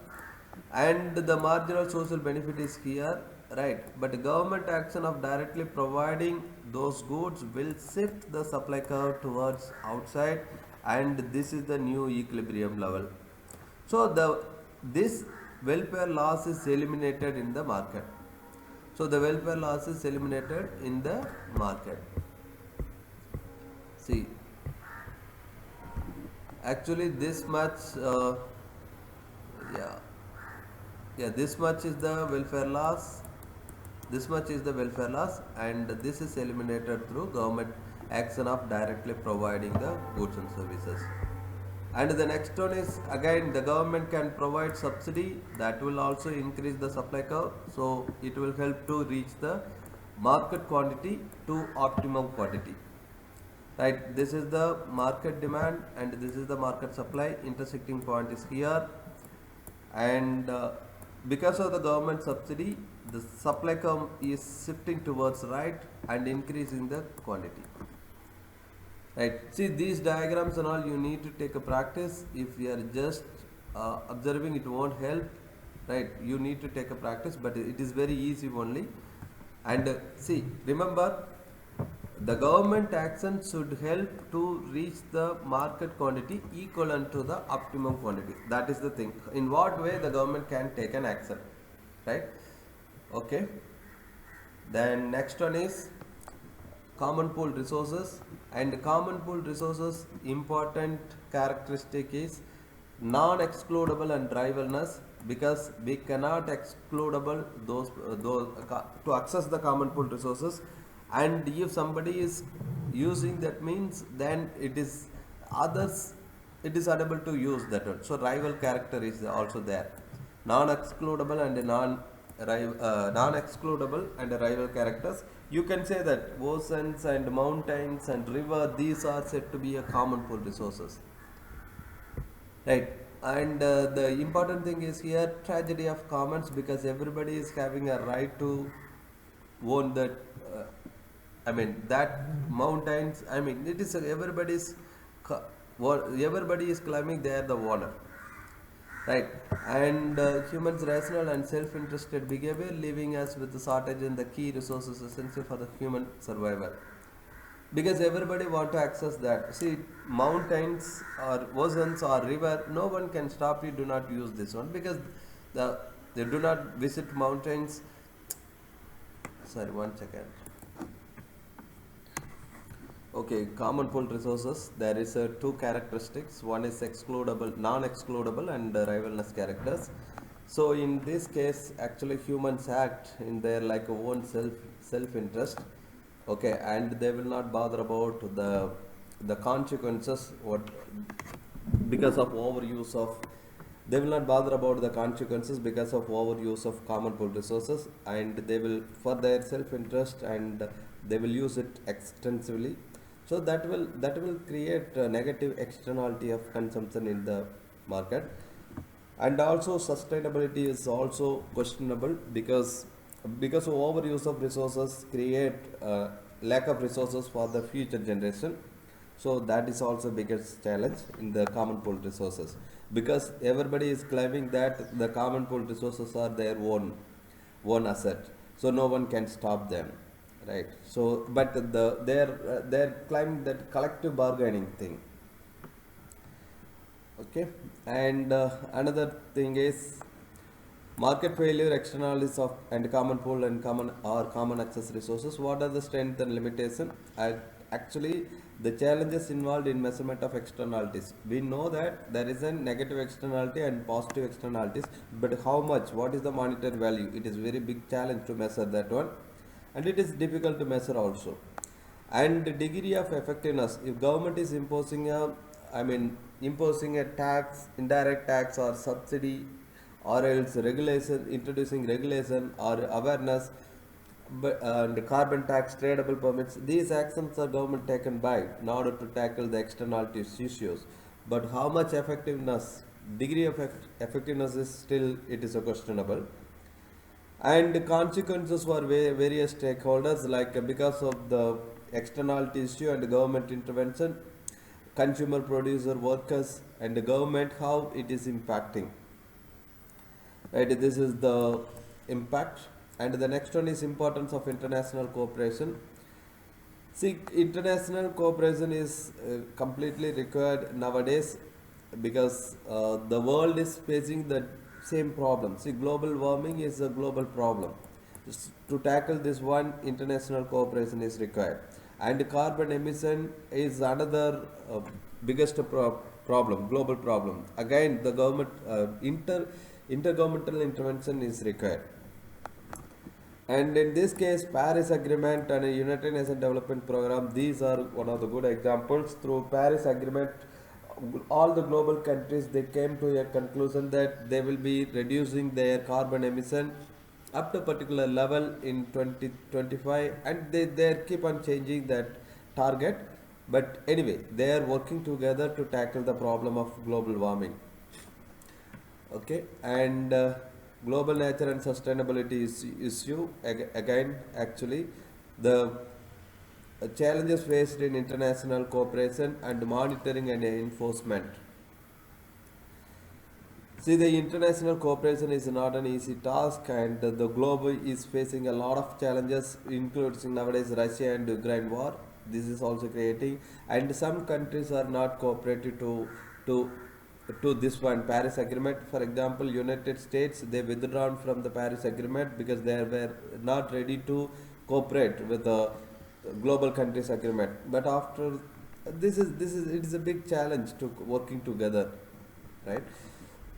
and the marginal social benefit is here, right? But government action of directly providing those goods will shift the supply curve towards outside and this is the new equilibrium level. So this welfare loss is eliminated in the market. So the welfare loss is eliminated in the market. See, actually this much this much is the welfare loss, and this is eliminated through government action of directly providing the goods and services. And the next one is again the government can provide subsidy, that will also increase the supply curve, so it will help to reach the market quantity to optimum quantity, right? This is the market demand and this is the market supply. Intersecting point is here, and because of the government subsidy the supply curve is shifting towards right and increasing the quantity, right? See, these diagrams and all you need to take a practice. If you are just observing, it won't help, right? You need to take a practice, but it is very easy only. And see, remember, the government action should help to reach the market quantity equivalent to the optimum quantity. That is the thing. In what way the government can take an action, right? Okay. Then next one is common pool resources. And common pool resources important characteristic is non-excludable and rivalness, because we cannot excludable to access the common pool resources. And if somebody is using, that means then it is others, it is unable to use that one. So rival character is also there. Non-excludable and non-excludable and rival characters. You can say that oceans and mountains and river, these are said to be a common pool resources, right? And the important thing is here tragedy of commons, because everybody is having a right to own that. I mean that mountains. I mean it is everybody is claiming they are the owner, right? And humans rational and self-interested behavior leaving us with the shortage in the key resources essential for the human survival, because everybody want to access that. See, mountains or oceans or river, no one can stop you, do not use this one, because they do not visit mountains. Sorry, 1 second. Okay, common pool resources, there is two characteristics. One is excludable, non-excludable and rivalness characters. So in this case, actually humans act in their like own self-interest, okay, and they will not bother about the consequences, what, because of overuse of, they will not bother about the consequences because of overuse of common pool resources, and they will for their self-interest, and they will use it extensively. So that will create a negative externality of consumption in the market. And also sustainability is also questionable, because of overuse of resources create lack of resources for the future generation. So that is also biggest challenge in the common pool resources, because everybody is claiming that the common pool resources are their own asset, so no one can stop them, right? So but they're claiming that collective bargaining thing. Okay. And another thing is market failure, externalities of and common pool and common access resources. What are the strength and limitation? Actually, the challenges involved in measurement of externalities. We know that there is a negative externality and positive externalities, but how much? What is the monetary value? It is very big challenge to measure that one, and it is difficult to measure also. And the degree of effectiveness, if government is imposing a tax, indirect tax or subsidy, or else regulation, introducing regulation or awareness, and carbon tax, tradable permits, these actions are government taken by in order to tackle the externalities issues. But how much effectiveness, degree of effectiveness is still, it is a questionable. And the consequences for various stakeholders, like because of the externality issue and the government intervention, consumer, producer, workers, and the government, how it is impacting, right? This is the impact. And the next one is importance of international cooperation. See, international cooperation is completely required nowadays, because the world is facing the same problem. See, global warming is a global problem. To tackle this one, international cooperation is required. And carbon emission is another biggest problem, global problem. Again, the government intergovernmental intervention is required. And in this case, Paris Agreement and a United Nations Development Program, these are one of the good examples. Through Paris Agreement, all the global countries, they came to a conclusion that they will be reducing their carbon emission up to a particular level in 2025, and they keep on changing that target. But anyway, they are working together to tackle the problem of global warming. Okay. And global nature and sustainability issue, again, actually the challenges faced in international cooperation and monitoring and enforcement. See, the international cooperation is not an easy task, and the globe is facing a lot of challenges, including nowadays Russia and Ukraine war. This is also creating, and some countries are not cooperative to to this one Paris Agreement. For example, United States, they withdrawn from the Paris Agreement because they were not ready to cooperate with the global countries agreement. But after this is it is a big challenge to working together, right?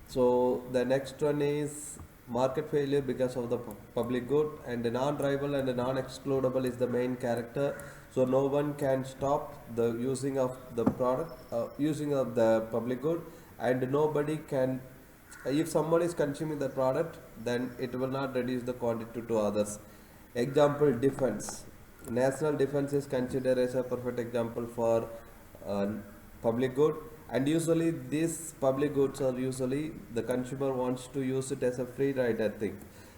So the next one is market failure because of the public good, and the non-rival and the non-excludable is the main character. So no one can stop the using of the product, using of the public good, and nobody can. If someone is consuming the product, then it will not reduce the quantity to others. Example: defense. National defense is considered as a perfect example for uh, public good, and usually these public goods are usually the consumer wants to use it as a free rider thing,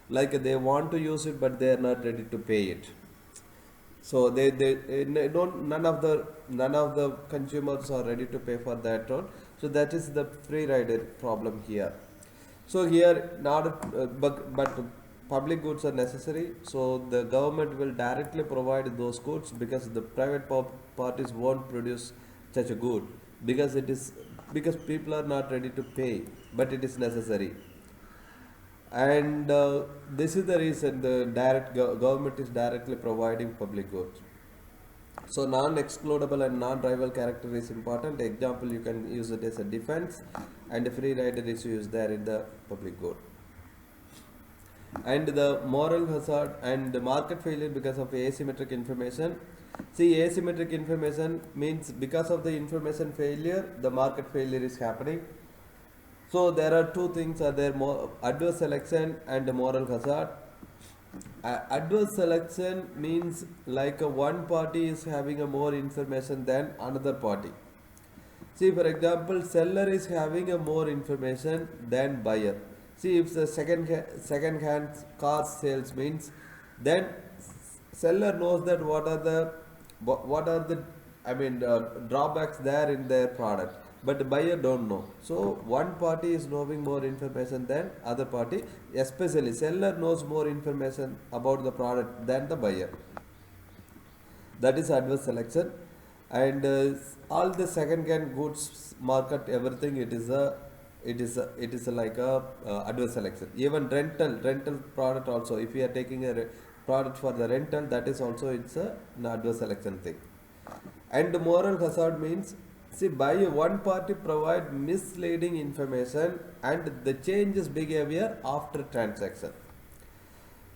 like they want to use it but they are not ready to pay it. So they don't none of the consumers are ready to pay for that one. So that is the free rider problem here. So here not but public goods are necessary. So the government will directly provide those goods because the private parties won't produce such a good, because it is because people are not ready to pay, but it is necessary. And this is the reason the government is directly providing public goods. So non-excludable and non-rival character is important. Example, you can use it as a defense, and a free rider is used there in the public good. And the moral hazard and the market failure because of asymmetric information. See, asymmetric information means because of the information failure, the market failure is happening. So there are two things are there: adverse selection and moral hazard. Adverse selection means like one party is having a more information than another party. See, for example, seller is having a more information than buyer. See, if the second hand car sales means, then seller knows that what are the drawbacks there in their product, but the buyer don't know. So one party is knowing more information than other party, especially seller knows more information about the product than the buyer. That is adverse selection. And all the second hand goods market, everything, it is like a adverse selection. Even rental product also, if we are taking a product for the rental, that is also it's an adverse selection thing. And the moral hazard means, see, by one party provide misleading information and the changes behavior after transaction.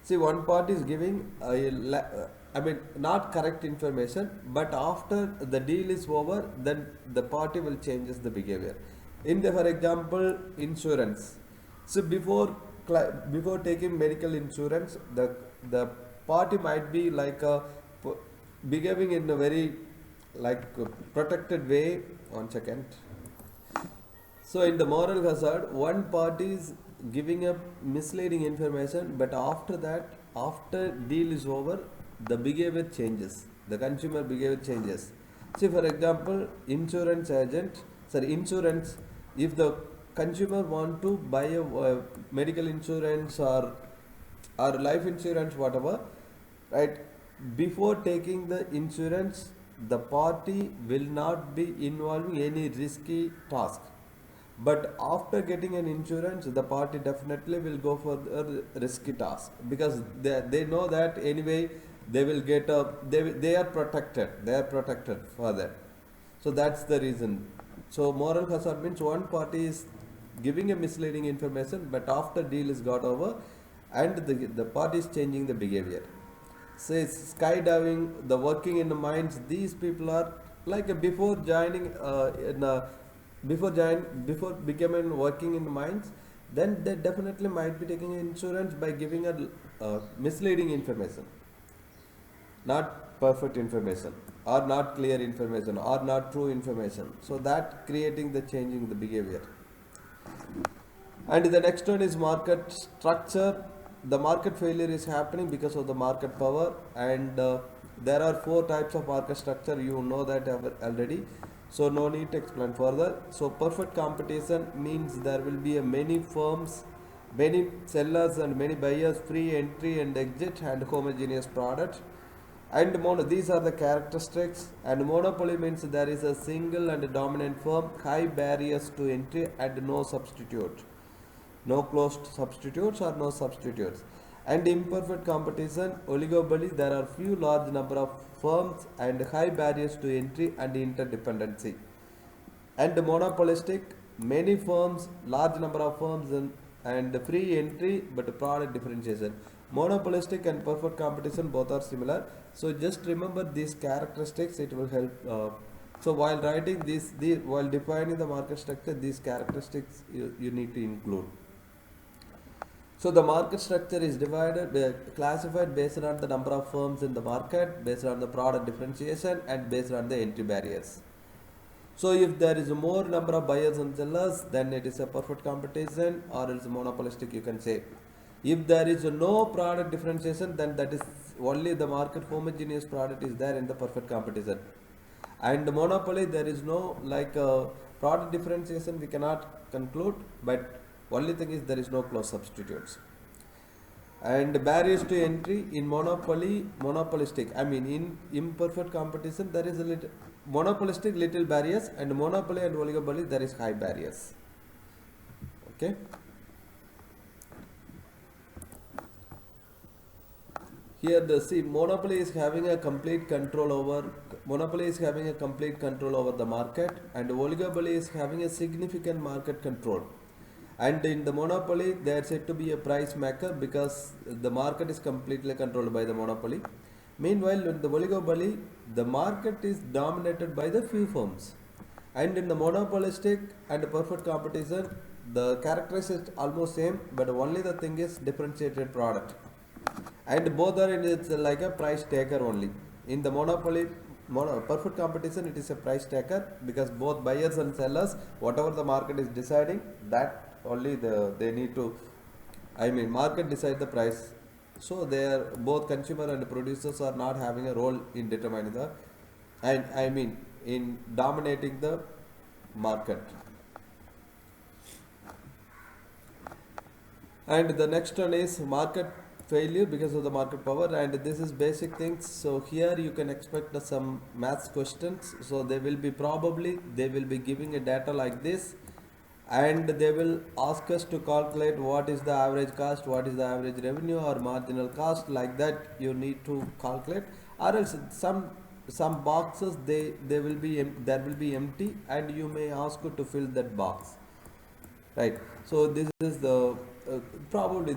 See, one party is giving not correct information, but after the deal is over, then the party will changes the behavior. In the, for example, insurance. So before taking medical insurance, the party might be like behaving in a very like protected way. 1 second. So in the moral hazard, one party is giving a misleading information, but after that, after deal is over, the behavior changes. The consumer behavior changes. See, for example, insurance. If the consumer want to buy a medical insurance or life insurance, whatever, right? Before taking the insurance, the party will not be involving any risky task. But after getting an insurance, the party definitely will go for the risky task, because they know that anyway they will get they are protected for that. So that's the reason. So moral hazard means one party is giving a misleading information, but after deal is got over, and the party is changing the behavior. Say skydiving, the working in the mines, these people are like before before becoming working in the mines, then they definitely might be taking insurance by giving a misleading information, not perfect information, or not clear information, or not true information. So that creating the changing the behavior. And the next one is market structure. The market failure is happening because of the market power, and there are 4 types of market structure. You know that already. So no need to explain further. So perfect competition means there will be a many firms, many sellers and many buyers, free entry and exit, and homogeneous product. And these are the characteristics. And monopoly means there is a single and dominant firm, high barriers to entry and no substitute, no closed substitutes or no substitutes. And imperfect competition, oligopoly, there are few large number of firms and high barriers to entry and interdependency. And monopolistic, many firms, large number of firms, and free entry but product differentiation. Monopolistic and perfect competition both are similar. So just remember these characteristics, it will help. So while writing this, while defining the market structure, these characteristics you need to include. So the market structure is classified based on the number of firms in the market, based on the product differentiation, and based on the entry barriers. So if there is more number of buyers and sellers, then it is a perfect competition, or it's monopolistic, you can say. If there is no product differentiation, then that is only the market homogeneous product is there in the perfect competition. And monopoly, there is no product differentiation, we cannot conclude, but only thing is there is no close substitutes. And barriers to entry in monopolistic, I mean in imperfect competition, there is a little monopolistic little barriers, and monopoly and oligopoly there is high barriers. Okay. Here the monopoly is having a complete control over the market, and oligopoly is having a significant market control. And in the monopoly, they are said to be a price maker because the market is completely controlled by the monopoly. Meanwhile, in the oligopoly, the market is dominated by the few firms. And in the monopolistic and perfect competition, the characteristics almost same, but only the thing is differentiated product. And both are it's like a price taker only. In the perfect competition, it is a price taker because both buyers and sellers, whatever the market is deciding, that only they need to, I mean, market decide the price. So they are both consumer and producers are not having a role in determining the, and I mean in dominating the market. And the next one is market failure because of the market power, and this is basic things. So here you can expect some maths questions. So they will be giving a data like this, and they will ask us to calculate what is the average cost, what is the average revenue or marginal cost, like that you need to calculate, or else some boxes there will be empty, and you may ask to fill that box, right? So this is the probably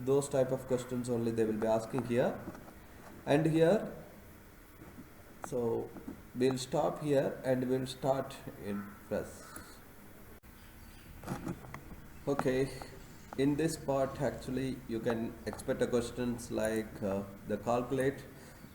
those type of questions only they will be asking here. And here, so we'll stop here and we'll start in press. Okay, in this part actually you can expect a questions like the calculate,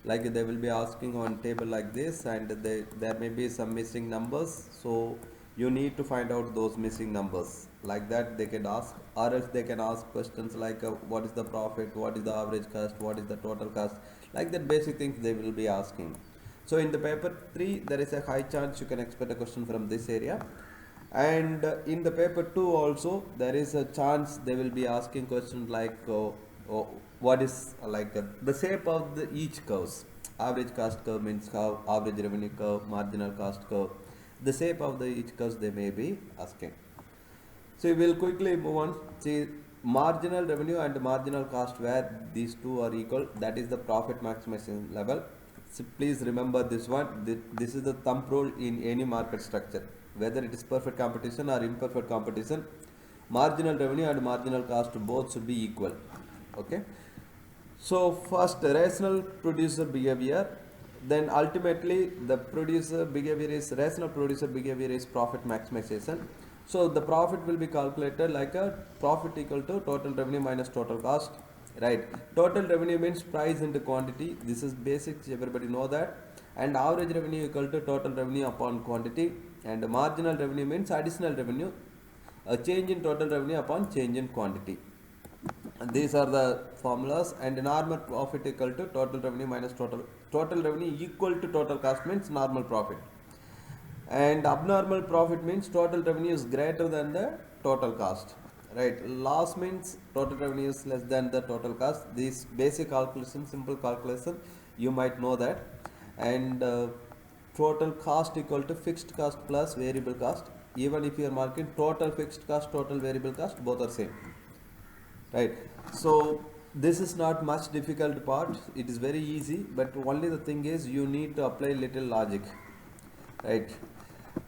like they will be asking on table like this, and there may be some missing numbers, so you need to find out those missing numbers, like that they can ask, or else they can ask questions like what is the profit, what is the average cost, what is the total cost, like that basic things they will be asking. So in the paper 3 there is a high chance you can expect a question from this area. And in the paper 2 also there is a chance they will be asking questions like what is the shape of each curves. Average cost curve means how, average revenue curve, marginal cost curve, the shape of each curves they may be asking. So we will quickly move on. See, marginal revenue and marginal cost, where these two are equal, that is the profit maximization level. So please remember this one. This is the thumb rule in any market structure, whether it is perfect competition or imperfect competition. Marginal revenue and marginal cost both should be equal. Okay. So first, rational producer behavior. Then ultimately the rational producer behavior is profit maximization. So the profit will be calculated like a profit equal to total revenue minus total cost, right? Total revenue means price into quantity. This is basics, everybody know that. And average revenue equal to total revenue upon quantity, and marginal revenue means additional revenue, a change in total revenue upon change in quantity. And these are the formulas. And normal profit equal to total revenue minus total revenue equal to total cost means normal profit. And abnormal profit means total revenue is greater than the total cost, right? Loss means total revenue is less than the total cost. This basic calculation, simple calculation, you might know that. And total cost equal to fixed cost plus variable cost. Even if you are marking total fixed cost, total variable cost, both are same, right? So this is not much difficult part, it is very easy, but only the thing is you need to apply little logic, right?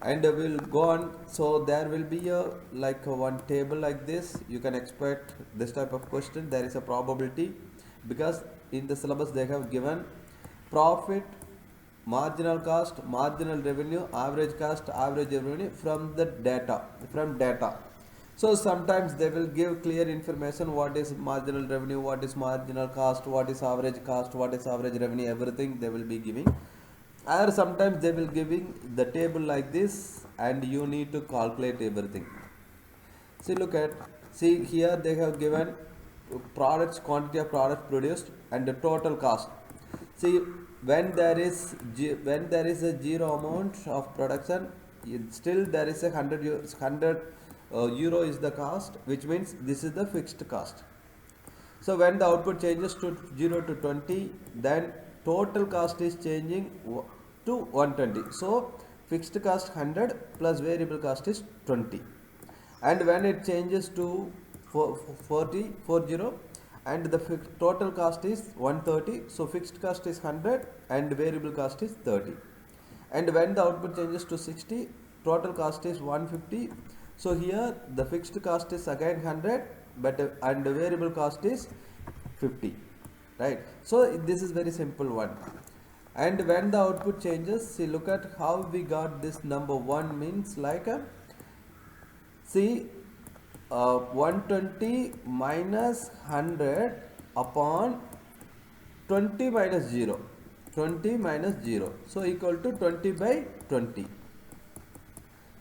And we'll go on. So there will be a like a one table like this, you can expect this type of question. There is a probability because in the syllabus they have given profit, marginal cost, marginal revenue, average cost, average revenue from the data, from data. So sometimes they will give clear information, what is marginal revenue, what is marginal cost, what is average cost, what is average revenue, everything they will be giving. Or sometimes they will giving the table like this and you need to calculate everything. See, look at, see here they have given products, quantity of products produced and the total cost. See, when there is a zero amount of production, still there is a 100 euro is the cost, which means this is the fixed cost. So when the output changes to 0 to 20, then total cost is changing to 120. So fixed cost 100 plus variable cost is 20. And when it changes to 40 and the total cost is 130, so fixed cost is 100 and variable cost is 30. And when the output changes to 60, total cost is 150. So here the fixed cost is again 100, but and the variable cost is 50, right? So this is very simple one. And when the output changes, see, look at how we got this number 1 means like a, see, 120 minus 100 upon 20 minus 0, 20 minus 0, so equal to 20 by 20,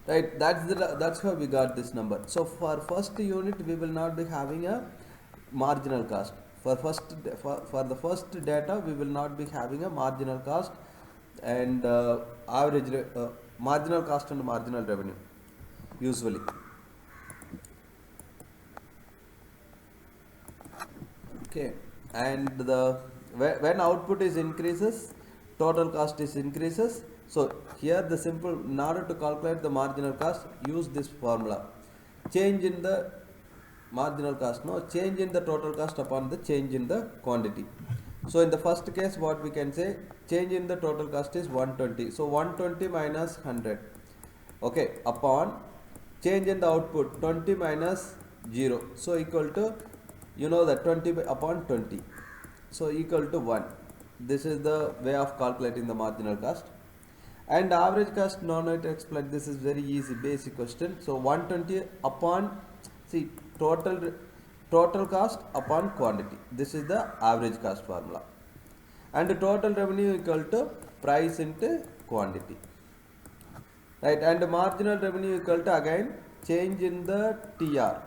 right? That's how we got this number. So for first unit we will not be having a marginal cost. For the first data we will not be having a marginal cost and marginal cost and marginal revenue usually. Okay, and when output is increases, total cost is increases. So here the simple, in order to calculate the marginal cost, use this formula. Change in the marginal cost, no, change in the total cost upon the change in the quantity. So in the first case what we can say, change in the total cost is 120. So 120 minus 100, okay, upon change in the output 20 minus 0, so equal to, you know that 20 upon 20, so equal to 1. This is the way of calculating the marginal cost. And average cost, no need to explain, this is very easy basic question. So 120 upon, see, total cost upon quantity, this is the average cost formula. And the total revenue equal to price into quantity, right? And the marginal revenue equal to again change in the TR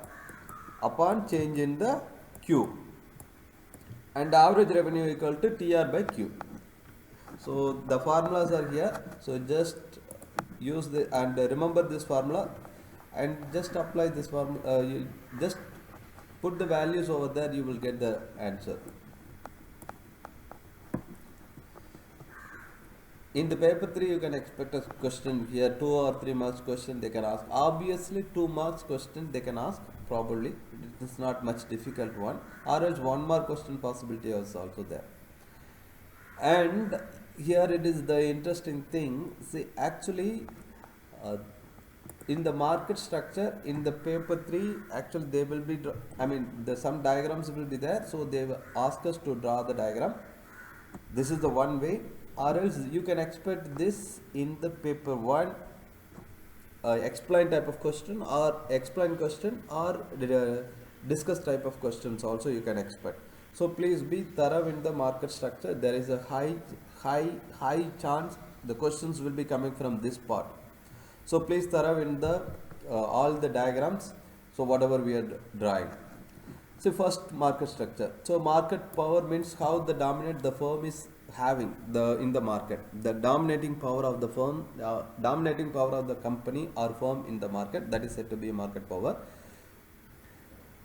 upon change in the Q, and average revenue equal to TR by Q. So the formulas are here, so just use the and remember this formula and just apply this formula. You just put the values over there, you will get the answer. In the paper 3 you can expect a question here, 2 or 3 marks question they can ask. Obviously 2 marks question they can ask, probably it is not much difficult one, or else 1 mark question possibility is also there. And here it is the interesting thing, see, actually in the market structure in the paper 3 actually they will be, some diagrams will be there, so they will ask us to draw the diagram. This is the one way, or else you can expect this in the paper 1 explain type of question, or explain question, or discuss type of questions also you can expect. So please be thorough in the market structure. There is a high chance the questions will be coming from this part. So please thorough in the all the diagrams, so whatever we are drawing. So first, market structure. So market power means how the dominant the firm is having in the market, the dominating power of the firm, dominating power of the company or firm in the market, that is said to be a market power.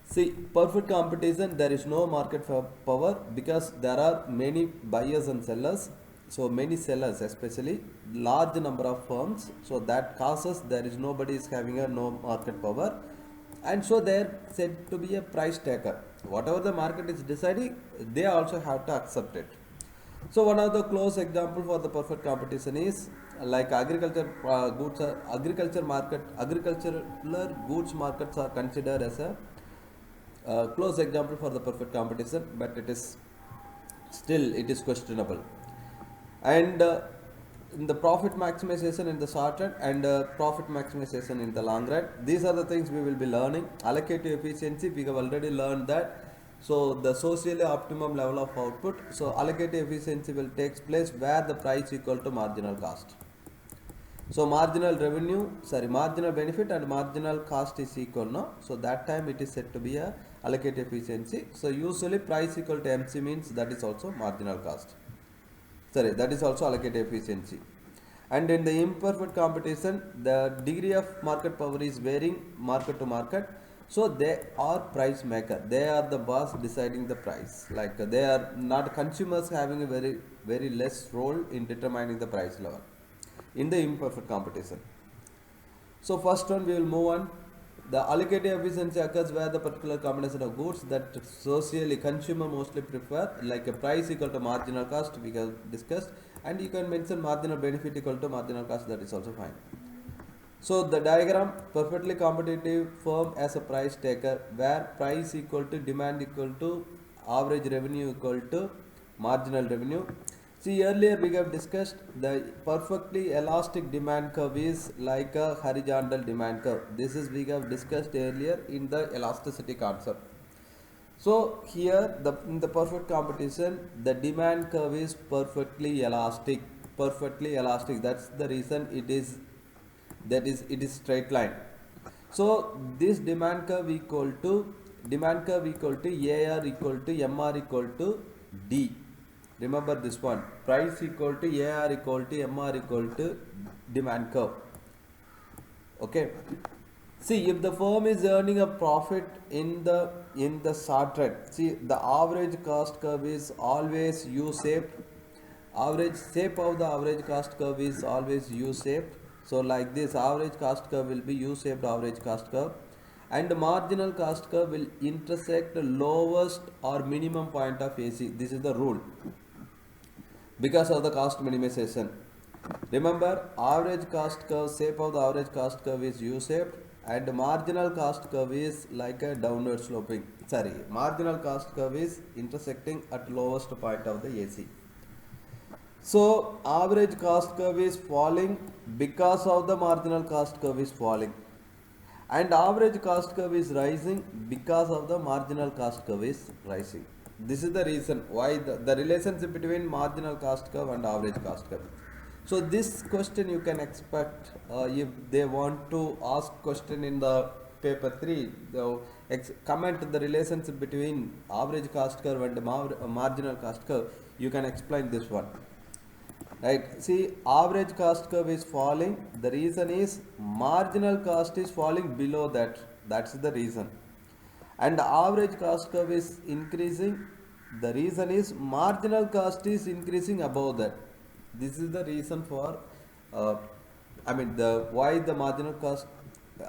See, perfect competition, there is no market for power because there are many buyers and sellers. So many sellers, especially large number of firms. So that causes there is nobody is having a no market power, and so they are said to be a price taker. Whatever the market is deciding, they also have to accept it. So one of the close example for the perfect competition is like agriculture goods, agriculture market, agricultural goods markets are considered as a close example for the perfect competition, but it is still it is questionable. And in the profit maximization in the short run and profit maximization in the long run, these are the things we will be learning. Allocative efficiency, we have already learned that. So the socially optimum level of output, so allocative efficiency will takes place where the price equal to marginal cost. So marginal revenue, sorry, marginal benefit and marginal cost is equal, no? So that time it is said to be a allocative efficiency. So usually price equal to MC means that is also marginal cost. Sorry, that is also allocative efficiency. And in the imperfect competition, the degree of market power is varying market to market. So they are price maker. They are the boss deciding the price. Like they are not consumers having a very less role in determining the price level in the imperfect competition. So first one we will move on. The allocative efficiency occurs where the particular combination of goods that socially consumer mostly prefer, like a price equal to marginal cost we have discussed, and you can mention marginal benefit equal to marginal cost, that is also fine. So the diagram, perfectly competitive firm as a price taker where price equal to demand equal to average revenue equal to marginal revenue. See, earlier we have discussed the perfectly elastic demand curve is like a horizontal demand curve. This is we have discussed earlier in the elasticity concept. So here in the perfect competition, the demand curve is perfectly elastic. Perfectly elastic. That's the reason it is straight line. So this demand curve equal to AR equal to MR equal to D. Remember this one, price equal to AR equal to MR equal to demand curve. Okay. See, if the firm is earning a profit in the short run, see the average cost curve is always U-shaped. Average shape of the average cost curve is always U-shaped. So like this, average cost curve will be U-shaped average cost curve, and the marginal cost curve will intersect the lowest or minimum point of AC. This is the rule because of the cost minimization. Remember, average cost curve, shape of the average cost curve is U-shaped, and marginal cost curve is like a downward sloping. Sorry, marginal cost curve is intersecting at lowest point of the AC. So average cost curve is falling because of the marginal cost curve is falling, and average cost curve is rising because of the marginal cost curve is rising. This is the reason why the relationship between marginal cost curve and average cost curve. So this question you can expect if they want to ask question in the paper 3, they'll comment the relationship between average cost curve and marginal cost curve. You can explain this one. Right, see, average cost curve is falling. The reason is marginal cost is falling below that. That's the reason. And the average cost curve is increasing. The reason is marginal cost is increasing above that. This is the reason for, why the marginal cost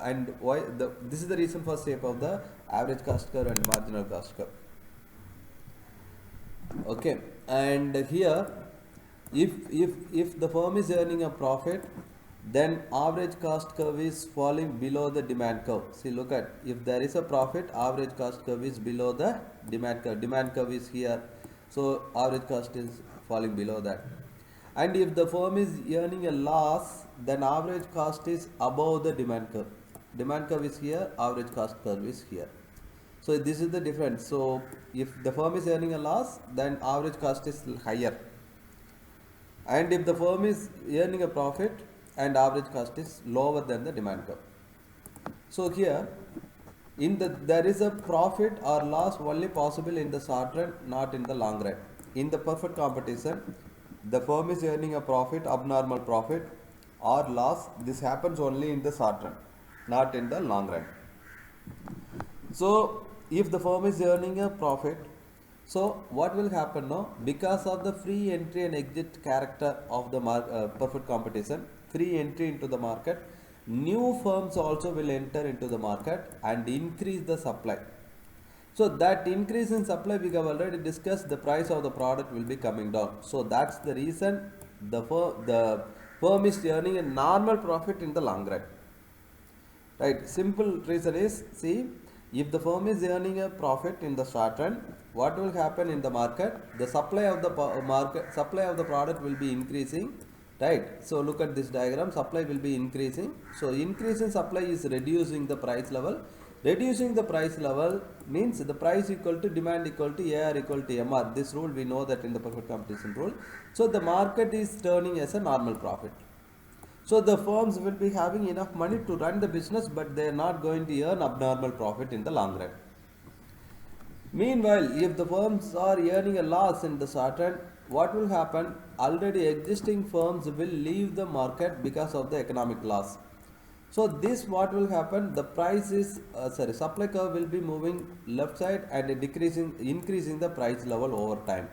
and why this is the reason for shape of the average cost curve and marginal cost curve. Okay, and here, if the firm is earning a profit, then average cost curve is falling below the demand curve. See, look at, if there is a profit, average cost curve is below the demand curve. Demand curve is here, so average cost is falling below that. And if the firm is earning a loss, then average cost is above the demand curve. Demand curve is here, average cost curve is here. So this is the difference. So if the firm is earning a loss, then average cost is higher. And if the firm is earning a profit, and average cost is lower than the demand curve. So here, there is a profit or loss only possible in the short run, not in the long run. in the perfect competition, the firm is earning a profit, abnormal profit or loss. This happens only in the short run, not in the long run. So if the firm is earning a profit, so what will happen now? Because of the free entry and exit character of the perfect competition, free entry into the market, new firms also will enter into the market and increase the supply. So that increase in supply, we have already discussed, the price of the product will be coming down. So that's the reason the firm is earning a normal profit in the long run. Right, simple reason is, see, if the firm is earning a profit in the short run, what will happen in the market? The supply of the supply of the product will be increasing, right? So look at this diagram, supply will be increasing. So increase in supply is reducing the price level. Reducing the price level means the price equal to demand equal to AR equal to MR. This rule we know that in the perfect competition rule. So the market is turning as a normal profit. So the firms will be having enough money to run the business, but they are not going to earn abnormal profit in the long run. Meanwhile, if the firms are earning a loss in the short run, what will happen? Already existing firms will leave the market because of the economic loss. So this what will happen? The price is supply curve will be moving left side and increasing the price level over time.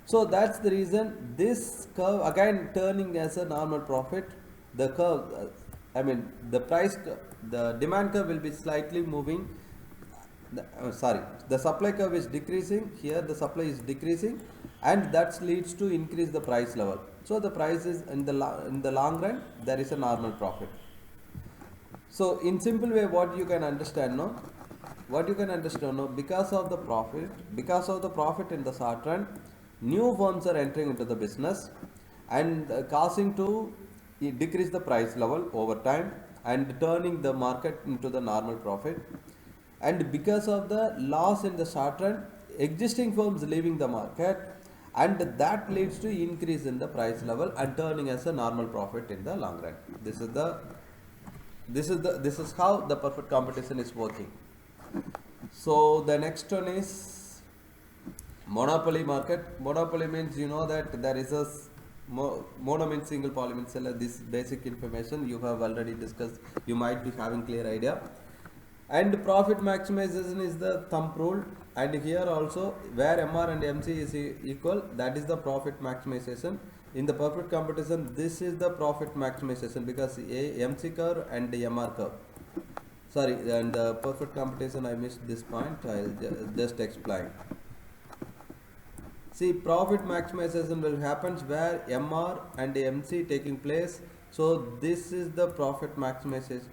So that's the reason this curve again turning as a normal profit. The curve, the demand curve will be slightly moving. The supply curve is decreasing. Here the supply is decreasing, and that leads to increase the price level. So the price is in the long run there is a normal profit. So in simple way, what you can understand now, because of the profit in the short run, new firms are entering into the business and causing to decrease the price level over time and turning the market into the normal profit. And because of the loss in the short run, existing firms leaving the market, and that leads to increase in the price level and turning as a normal profit in the long run. This is how the perfect competition is working. So the next one is monopoly market. Monopoly means you know that there is a mono means single, poly means seller. This basic information you have already discussed. You might be having clear idea. And profit maximization is the thumb rule. And here also where MR and MC is equal, that is the profit maximization. In the perfect competition, this is the profit maximization because MC curve and the MR curve. Sorry, and the perfect competition I missed this point. I'll just explain. See, profit maximization will happen where MR and MC taking place. So this is the profit maximization.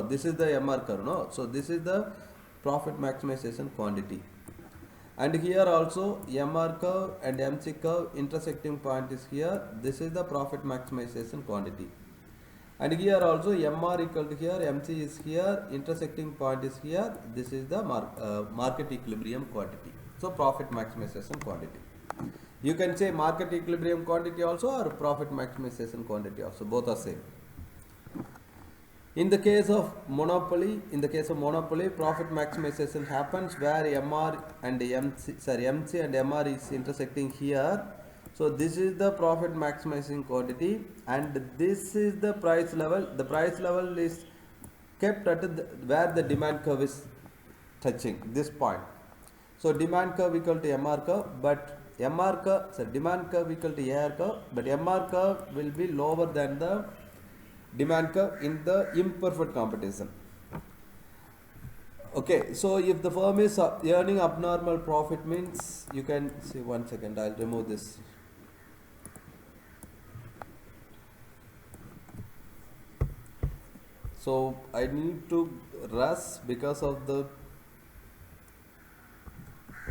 This is the MR curve. So this is the profit maximization quantity. And here also MR curve and MC curve intersecting point is here. This is the profit maximization quantity. And here also MR equal to here, MC is here, intersecting point is here. This is the market equilibrium quantity. So profit maximization quantity. You can say market equilibrium quantity also or profit maximization quantity also. Both are same. In the case of monopoly, profit maximization happens where MC and MR is intersecting here. So this is the profit maximizing quantity, and this is the price level. The price level is kept at where the demand curve is touching this point. So demand curve equal to MR curve, but demand curve equal to AR curve, but MR curve will be lower than the demand curve in the imperfect competition. Okay, so if the firm is earning abnormal profit means, you can see, one second, I'll remove this. So I need to rush because of the,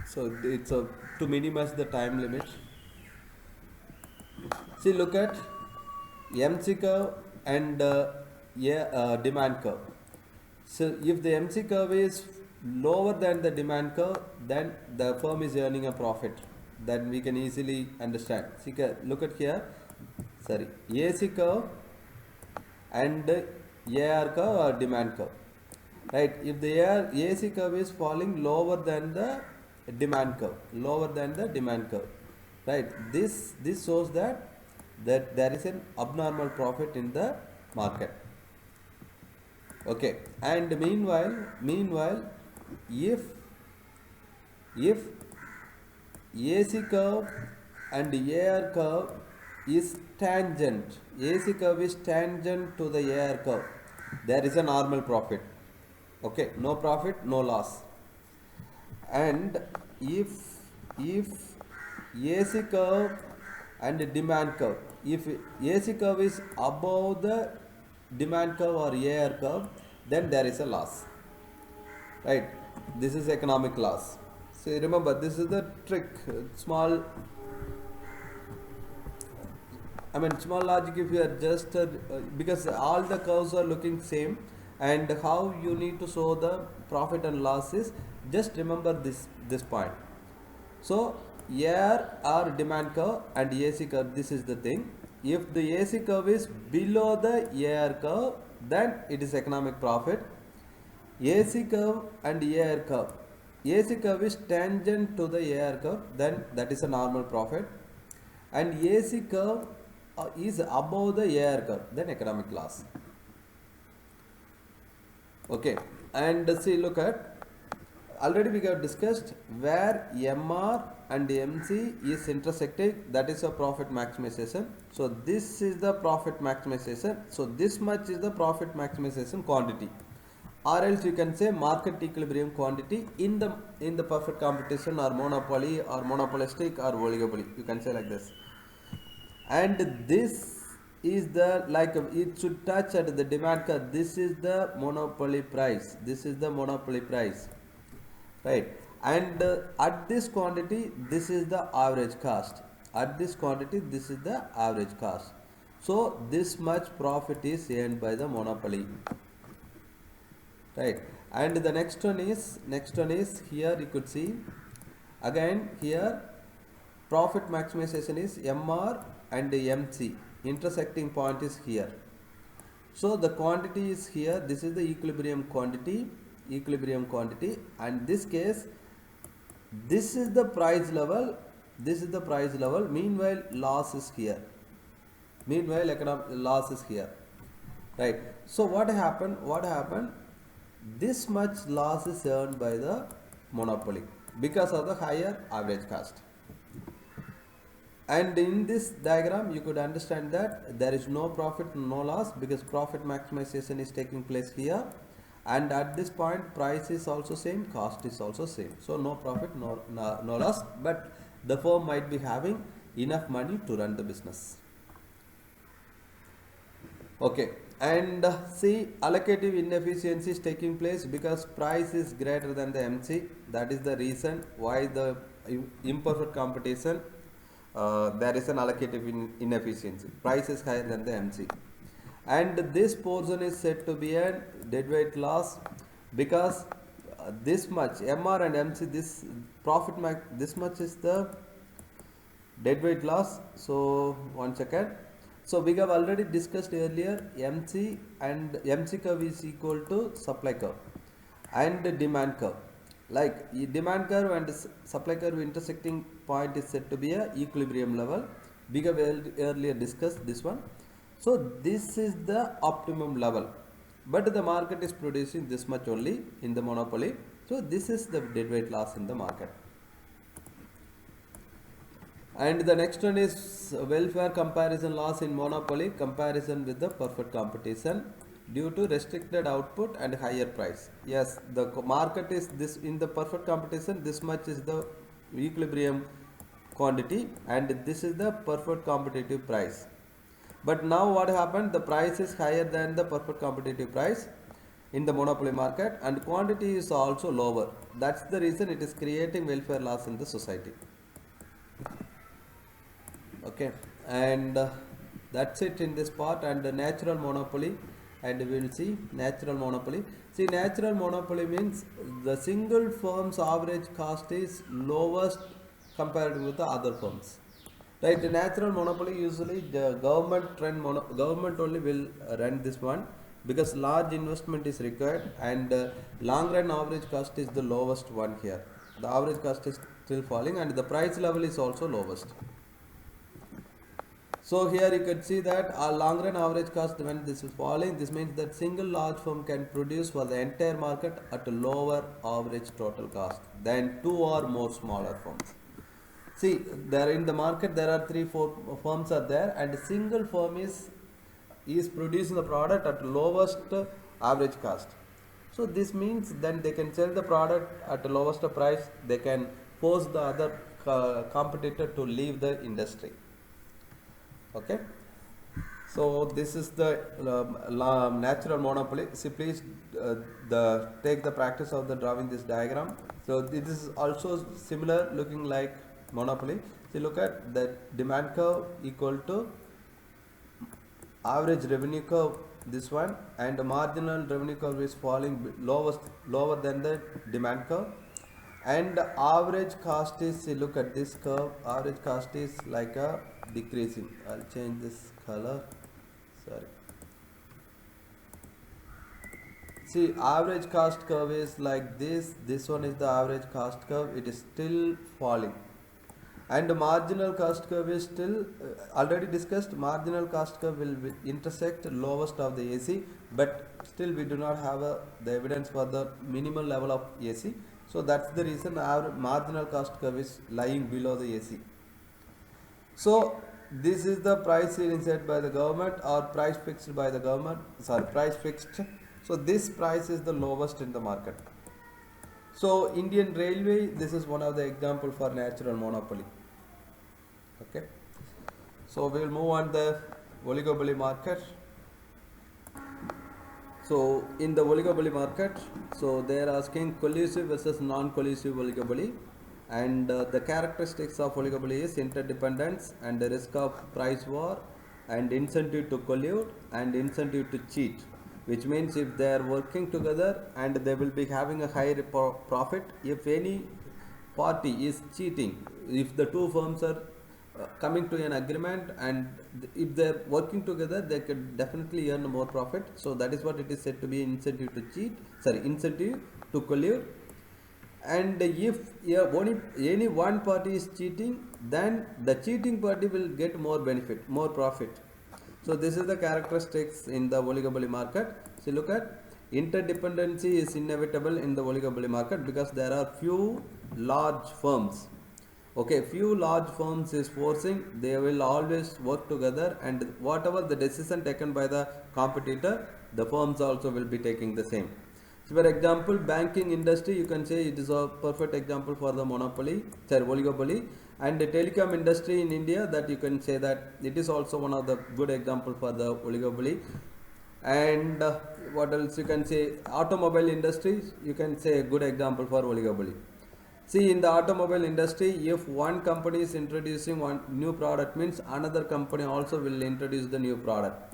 so it's to minimize the time limit. See, look at MC curve and demand curve. So if the MC curve is lower than the demand curve, then the firm is earning a profit. Then we can easily understand. See, look at here, AC curve and AR curve or demand curve. Right, if the AC curve is falling lower than the demand curve, lower than the demand curve, right? This shows that there is an abnormal profit in the market. Okay, and meanwhile, if AC curve and AR curve is tangent, AC curve is tangent to the AR curve, there is a normal profit. Okay, no profit, no loss. And if AC curve and demand curve, if AC curve is above the demand curve or AR curve, then there is a loss, right? This is economic loss. So remember, this is the trick. Small logic. If you are just because all the curves are looking same, and how you need to show the profit and loss is, just remember this point. So AR or demand curve and AC curve, this is the thing. If the AC curve is below the AR curve, then it is economic profit. AC curve and AR curve, AC curve is tangent to the AR curve, then that is a normal profit. And AC curve is above the AR curve, then economic loss. Okay, and see, look at, already we have discussed where MR and MC is intersecting, that is a profit maximization. So this is the profit maximization. So this much is the profit maximization quantity, or else you can say market equilibrium quantity in the perfect competition or monopoly or monopolistic or oligopoly, you can say like this. And this is the, like, it should touch at the demand curve. This is the monopoly price, this is the monopoly price, right? And at this quantity, this is the average cost, at this quantity, this is the average cost. So this much profit is earned by the monopoly, right? And the next one is here, you could see again here, profit maximization is MR and MC, intersecting point is here. So the quantity is here, this is the equilibrium quantity, and this case, this is the price level, meanwhile loss is here, economic loss is here, right? So what happened, this much loss is earned by the monopoly because of the higher average cost. And in this diagram, you could understand that there is no profit, no loss, because profit maximization is taking place here, and at this point price is also same, cost is also same. So no profit, no loss, but the firm might be having enough money to run the business. Okay, and see, allocative inefficiency is taking place because price is greater than the MC. That is the reason why the imperfect competition, there is an allocative inefficiency. Price is higher than the MC, and this portion is said to be a deadweight loss because this much MR and MC, this profit this much is the deadweight loss. So one second. So we have already discussed earlier, MC curve is equal to supply curve and demand curve. Like demand curve and supply curve intersecting point is said to be a equilibrium level. We have earlier discussed this one. So this is the optimum level, but the market is producing this much only in the monopoly. So this is the deadweight loss in the market. And the next one is welfare comparison loss in monopoly comparison with the perfect competition due to restricted output and higher price. Yes, the market is this, in the perfect competition, this much is the equilibrium quantity and this is the perfect competitive price. But now what happened, the price is higher than the perfect competitive price in the monopoly market, and quantity is also lower. That's the reason it is creating welfare loss in the society. Okay, and that's it in this part. And natural monopoly, and we will see natural monopoly. See, natural monopoly means the single firm's average cost is lowest compared with the other firms, right? The natural monopoly, usually the government only will run this one because large investment is required, and long run average cost is the lowest one here. the average cost is still falling and the price level is also lowest. So here you can see that our long run average cost, when this is falling, this means that single large firm can produce for the entire market at a lower average total cost than two or more smaller firms. See, there in the market there are 3-4 firms are there, and a single firm is producing the product at lowest average cost. So this means then they can sell the product at the lowest price. They can force the other competitor to leave the industry. Okay. So this is the natural monopoly. See, please take the practice of the drawing this diagram. So this is also similar looking like monopoly. See, look at the demand curve equal to average revenue curve, this one, and the marginal revenue curve is falling lower than the demand curve, and the average cost is, see, look at this curve, average cost is like a decreasing. I'll change this color, sorry. See, average cost curve is like this one is the average cost curve, it is still falling, and the marginal cost curve is still already discussed. Marginal cost curve will intersect lowest of the AC, but still we do not have the evidence for the minimal level of AC. So that's the reason our marginal cost curve is lying below the AC. So this is the price ceiling set by the government or price fixed by the government, sorry, price fixed. So this price is the lowest in the market. So Indian Railway, this is one of the example for natural monopoly. Okay. So we will move on the oligopoly market. So in the oligopoly market, so they are asking collusive versus non-collusive oligopoly, and the characteristics of oligopoly is interdependence and the risk of price war and incentive to collude and incentive to cheat, which means if they are working together and they will be having a high profit. If any party is cheating, if the two firms are coming to an agreement and if they are working together, they could definitely earn more profit. So that is what it is said to be incentive to cheat, sorry, incentive to collude. And if only any one party is cheating, then the cheating party will get more benefit, more profit. So this is the characteristics in the oligopoly market. So look at interdependency is inevitable in the oligopoly market because there are few large firms. Okay, few large firms is forcing, they will always work together, and whatever the decision taken by the competitor, the firms also will be taking the same. So for example, banking industry, you can say it is a perfect example for the monopoly, sorry, oligopoly, and the telecom industry in India, that you can say that it is also one of the good example for the oligopoly. And what else you can say, automobile industry, you can say a good example for oligopoly. See, in the automobile industry, if one company is introducing one new product, means another company also will introduce the new product.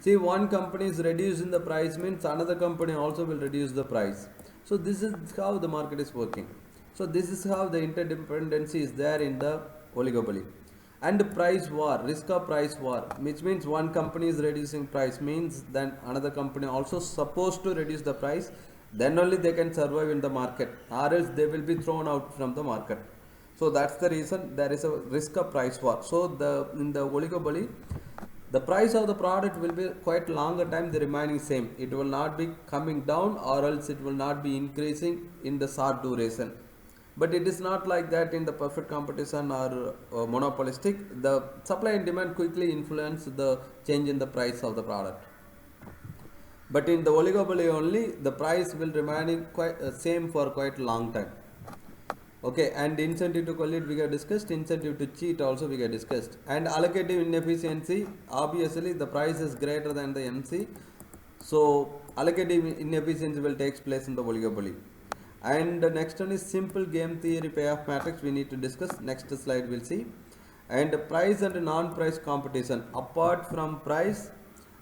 See, one company is reducing the price, means another company also will reduce the price. So this is how the market is working. So this is how the interdependency is there in the oligopoly. And price war, risk of price war, which means one company is reducing price, means then another company also supposed to reduce the price, then only they can survive in the market, or else they will be thrown out from the market. So that's the reason there is a risk of price war. So in the oligopoly, the price of the product will be quite longer time the remaining same. It will not be coming down, or else it will not be increasing in the short duration. But it is not like that in the perfect competition or monopolistic. The supply and demand quickly influence the change in the price of the product. But in the oligopoly only, the price will remain quite same for quite long time. Okay, and incentive to collude we have discussed, incentive to cheat also we have discussed, and allocative inefficiency, obviously the price is greater than the MC, so allocative inefficiency will take place in the oligopoly. And the next one is simple game theory payoff matrix we need to discuss. Next slide we'll see. And price and non-price competition. Apart from price,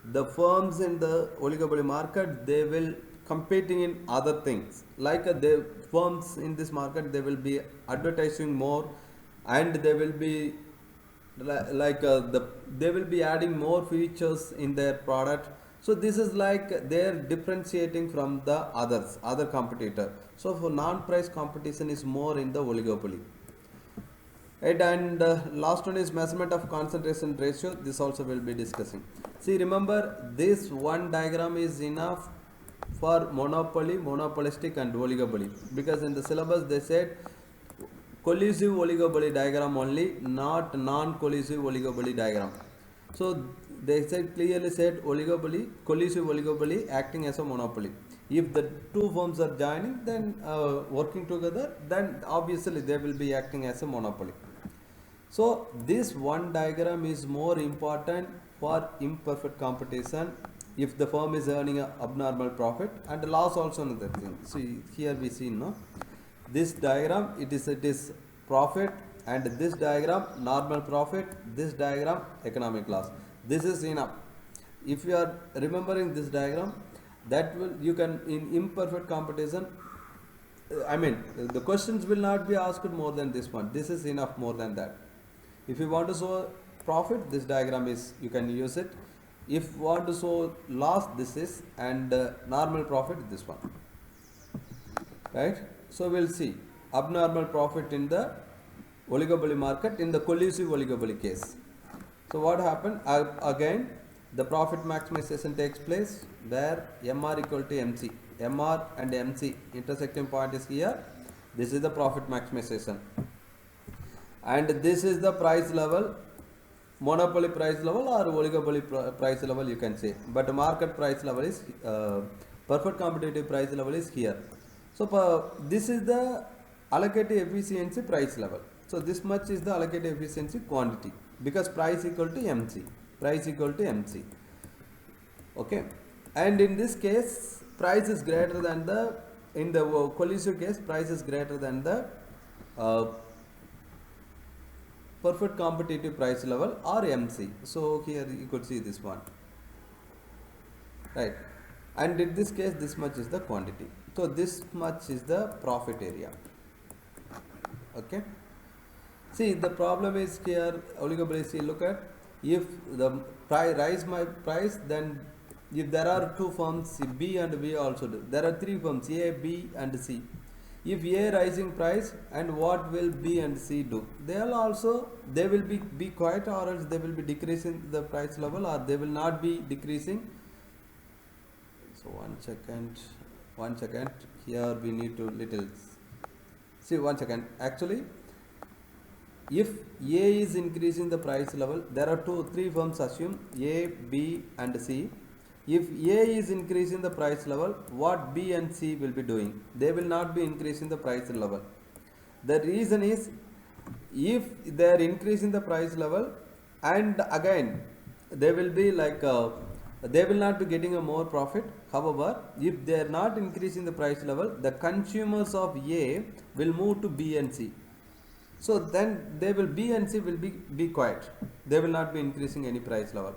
the firms in the oligopoly market, they will competing in other things. Like the firms in this market, they will be advertising more, and they will be they will be adding more features in their product. So this is like they're differentiating from the other competitor. So for non-price competition is more in the oligopoly. Right, and last one is measurement of concentration ratio. This also will be discussing. See, remember this one diagram is enough for monopoly, monopolistic and oligopoly, because in the syllabus they said collusive oligopoly diagram only, not non-collusive oligopoly diagram. So they said clearly said oligopoly, collusive oligopoly acting as a monopoly. If the two firms are joining, then working together, then obviously they will be acting as a monopoly. So this one diagram is more important for imperfect competition if the firm is earning a abnormal profit, and loss also another thing. See here we see no, this diagram it is profit, and this diagram normal profit, this diagram economic loss. This is enough. If you are remembering this diagram, that will you can in imperfect competition, I mean the questions will not be asked more than this one. This is enough more than that. If you want to show profit, this diagram is, you can use it. If you want to show loss, this is, and normal profit, this one. Right? So we'll see abnormal profit in the oligopoly market in the collusive oligopoly case. So what happened? Again, the profit maximization takes place where MR equal to MC. MR and MC intersecting point is here. This is the profit maximization. And this is the price level, monopoly price level or oligopoly price level you can say, but market price level is perfect competitive price level is here. So this is the allocative efficiency price level. So this much is the allocative efficiency quantity, because price equal to MC, price equal to MC. Okay, and in this case price is greater than the, in the collusive case price is greater than the perfect competitive price level or MC. So here you could see this one, right? And in this case this much is the quantity, so this much is the profit area. Okay, see the problem is here oligopoly. See, look at, if the price rise my price, then if there are two firms B and B also do, there are three firms A, B and C. If A rising price, and what will B and C do? They will be quiet, or else they will be decreasing the price level, or they will not be decreasing. So one second, here we need to little see, one second. Actually, if A is increasing the price level, there are three firms assume A, B and C. If A is increasing the price level, what B and C will be doing? They will not be increasing the price level. The reason is, if they are increasing the price level, and again they will be like they will not be getting a more profit. However, if they are not increasing the price level, the consumers of A will move to B and C. So then they will, B and C will be quiet. They will not be increasing any price level.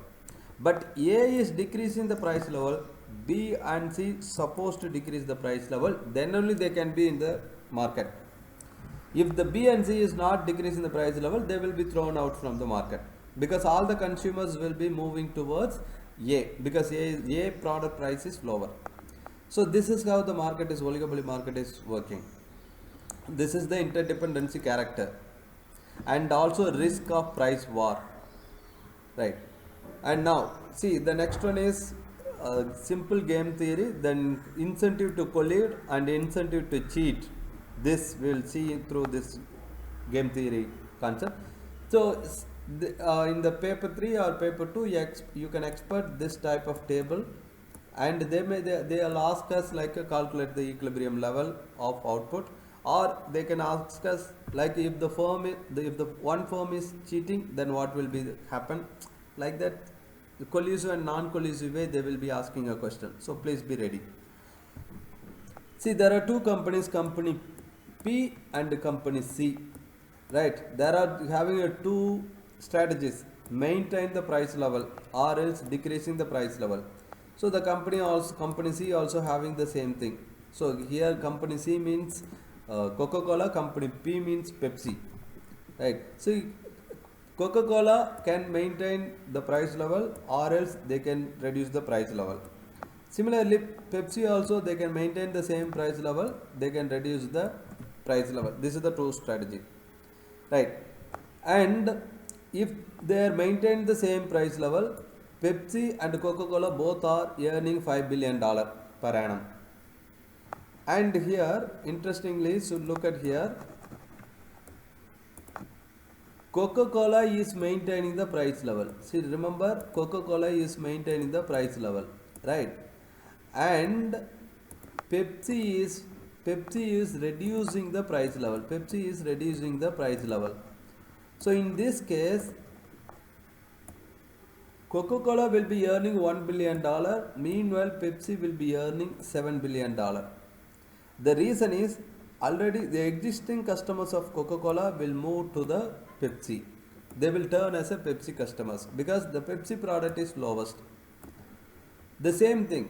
But A is decreasing the price level, B and C supposed to decrease the price level, then only they can be in the market. If the B and C is not decreasing the price level, they will be thrown out from the market, because all the consumers will be moving towards A, because A product price is lower. So this is how the market is, oligopoly market is working. This is the interdependency character, and also risk of price war, right? And now see, the next one is simple game theory, then incentive to collude and incentive to cheat. This we'll see through this game theory concept. So in the paper 3 or paper 2, you can expect this type of table, and they'll ask us like calculate the equilibrium level of output, or they can ask us like if the one firm is cheating, then what will be happen, like that. The collusive and non-collusive way they will be asking a question, so please be ready. See, there are two companies, company P and company C, right? There are having two strategies: maintain the price level or else decreasing the price level. So the company C also having the same thing. So here company C means Coca-Cola, company P means Pepsi, right? So Coca-Cola can maintain the price level or else they can reduce the price level. Similarly, Pepsi also they can maintain the same price level, they can reduce the price level. This is the two strategy, right? And if they are maintain the same price level, Pepsi and Coca-Cola both are earning $5 billion per annum. And here, interestingly, so look at here, Coca-Cola is maintaining the price level. See, remember, Coca-Cola is maintaining the price level, right? And Pepsi is Pepsi is reducing the price level. Pepsi is reducing the price level. So in this case, Coca-Cola will be earning $1 billion. Meanwhile, Pepsi will be earning $7 billion. The reason is already the existing customers of Coca-Cola will move to the Pepsi. They will turn as a Pepsi customers because the Pepsi product is lowest. The same thing,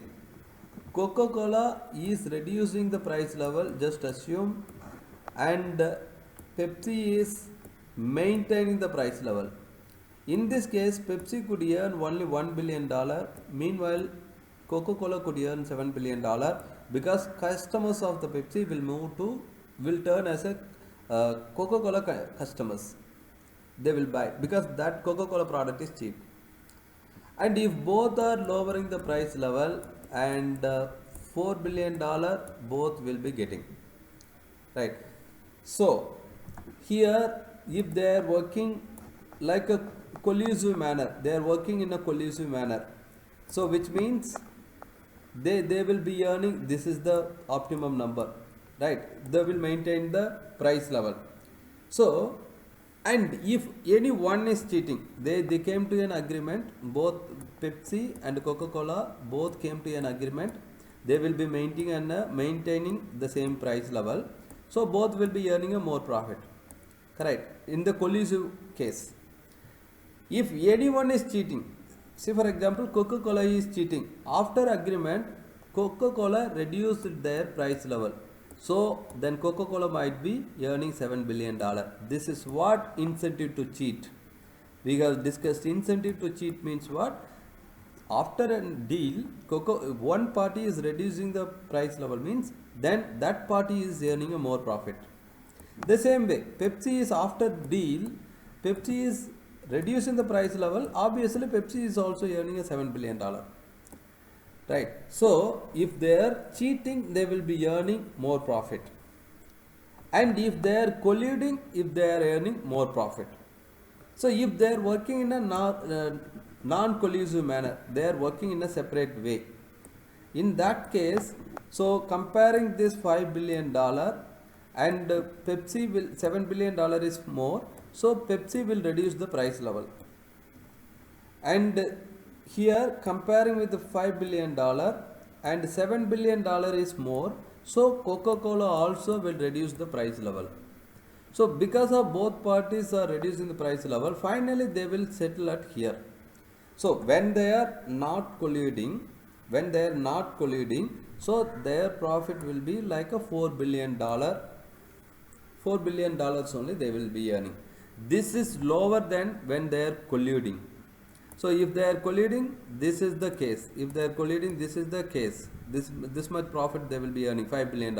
Coca-Cola is reducing the price level, just assume, and Pepsi is maintaining the price level. In this case, Pepsi could earn only $1 billion. Meanwhile, Coca-Cola could earn $7 billion because customers of the Pepsi will turn as a Coca-Cola customers. They will buy because that Coca-Cola product is cheap. And if both are lowering the price level and $4 billion both will be getting, right? So here if they are working like a collusive manner, they are working in a collusive manner, so which means they will be earning, this is the optimum number, right? They will maintain the price level. So, and if any one is cheating, they came to an agreement, both Pepsi and Coca-Cola both came to an agreement, they will be maintaining the same price level, so both will be earning a more profit, correct, in the collusive case. If anyone is cheating, see for example Coca-Cola is cheating, after agreement Coca-Cola reduced their price level, so then Coca-Cola might be earning $7 billion. This is what incentive to cheat. We have discussed incentive to cheat means what? After a deal, one party is reducing the price level means then that party is earning a more profit. The same way, Pepsi is after deal, Pepsi is reducing the price level, obviously Pepsi is also earning a $7 billion. Right. So if they are cheating, they will be earning more profit. And if they are colluding, if they are earning more profit. So if they are working in a non-collusive manner, they are working in a separate way. In that case, so comparing this $5 billion and Pepsi will $7 billion is more, so Pepsi will reduce the price level. And here comparing with the $5 billion and $7 billion is more, so Coca-Cola also will reduce the price level. So because of both parties are reducing the price level, finally they will settle at here. So when they are not colluding, so their profit will be like a $4 billion. $4 billion only they will be earning. This is lower than when they are colluding. So if they are colluding, this is the case. If they are colluding, this is the case. This much profit they will be earning, $5 billion.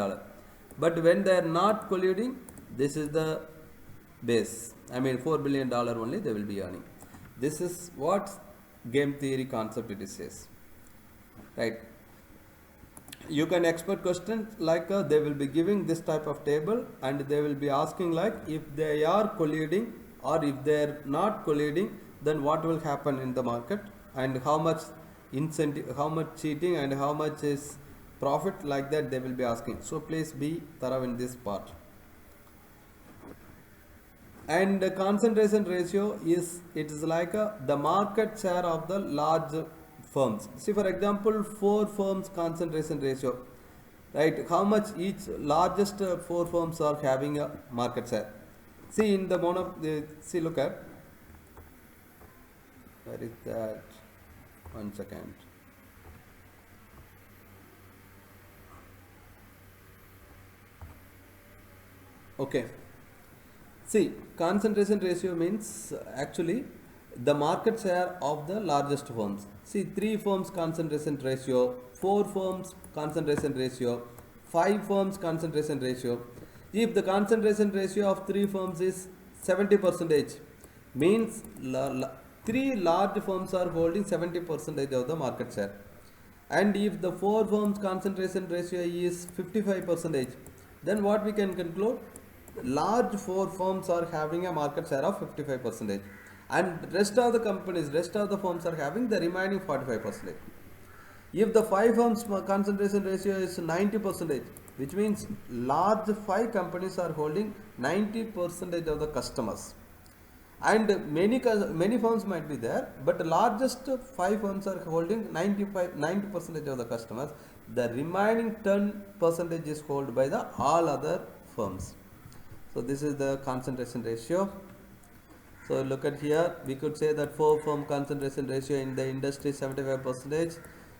But when they are not colluding, this is the base. I mean $4 billion only they will be earning. This is what game theory concept it says. Right. You can expect questions like they will be giving this type of table and they will be asking like if they are colluding or if they are not colluding, then what will happen in the market and how much incentive, how much cheating and how much is profit, like that they will be asking. So please be thorough in this part. And the concentration ratio is, it is like the market share of the large firms. See for example 4 firms concentration ratio, right? How much each largest 4 firms are having a market share. See in the see look at, where is that, 1 second. Okay, See, concentration ratio means actually the market share of the largest firms. See, 3 firms concentration ratio, 4 firms concentration ratio, 5 firms concentration ratio. If the concentration ratio of 3 firms is 70 percentage, means 3 large firms are holding 70 percentage of the market share. And if the 4 firms concentration ratio is 55 percentage, then what we can conclude? Large 4 firms are having a market share of 55 percentage, and rest of the companies, rest of the firms are having the remaining 45 percentage. If the 5 firms concentration ratio is 90 percentage, which means large 5 companies are holding 90 percentage of the customers, and many firms might be there, but the largest 5 firms are holding 90 percentage of the customers. The remaining 10 percentage is held by the all other firms. So this is the concentration ratio. So look at here, we could say that 4 firm concentration ratio in the industry 75 percentage.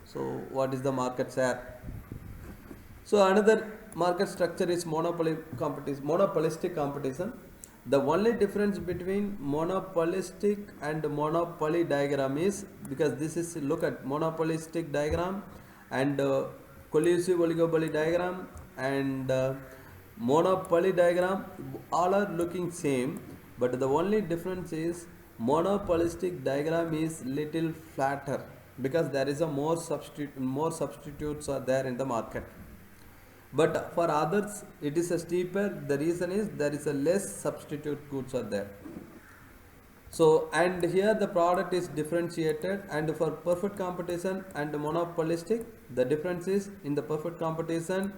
So what is the market share? So another market structure is monopolistic competition. The only difference between monopolistic and monopoly diagram is, because this is, look at monopolistic diagram and collusive oligopoly diagram and monopoly diagram, all are looking same, but the only difference is monopolistic diagram is little flatter because there is a more substitutes are there in the market. But for others it is a steeper. The reason is there is a less substitute goods are there. So, and here the product is differentiated, and for perfect competition and monopolistic, the difference is in the perfect competition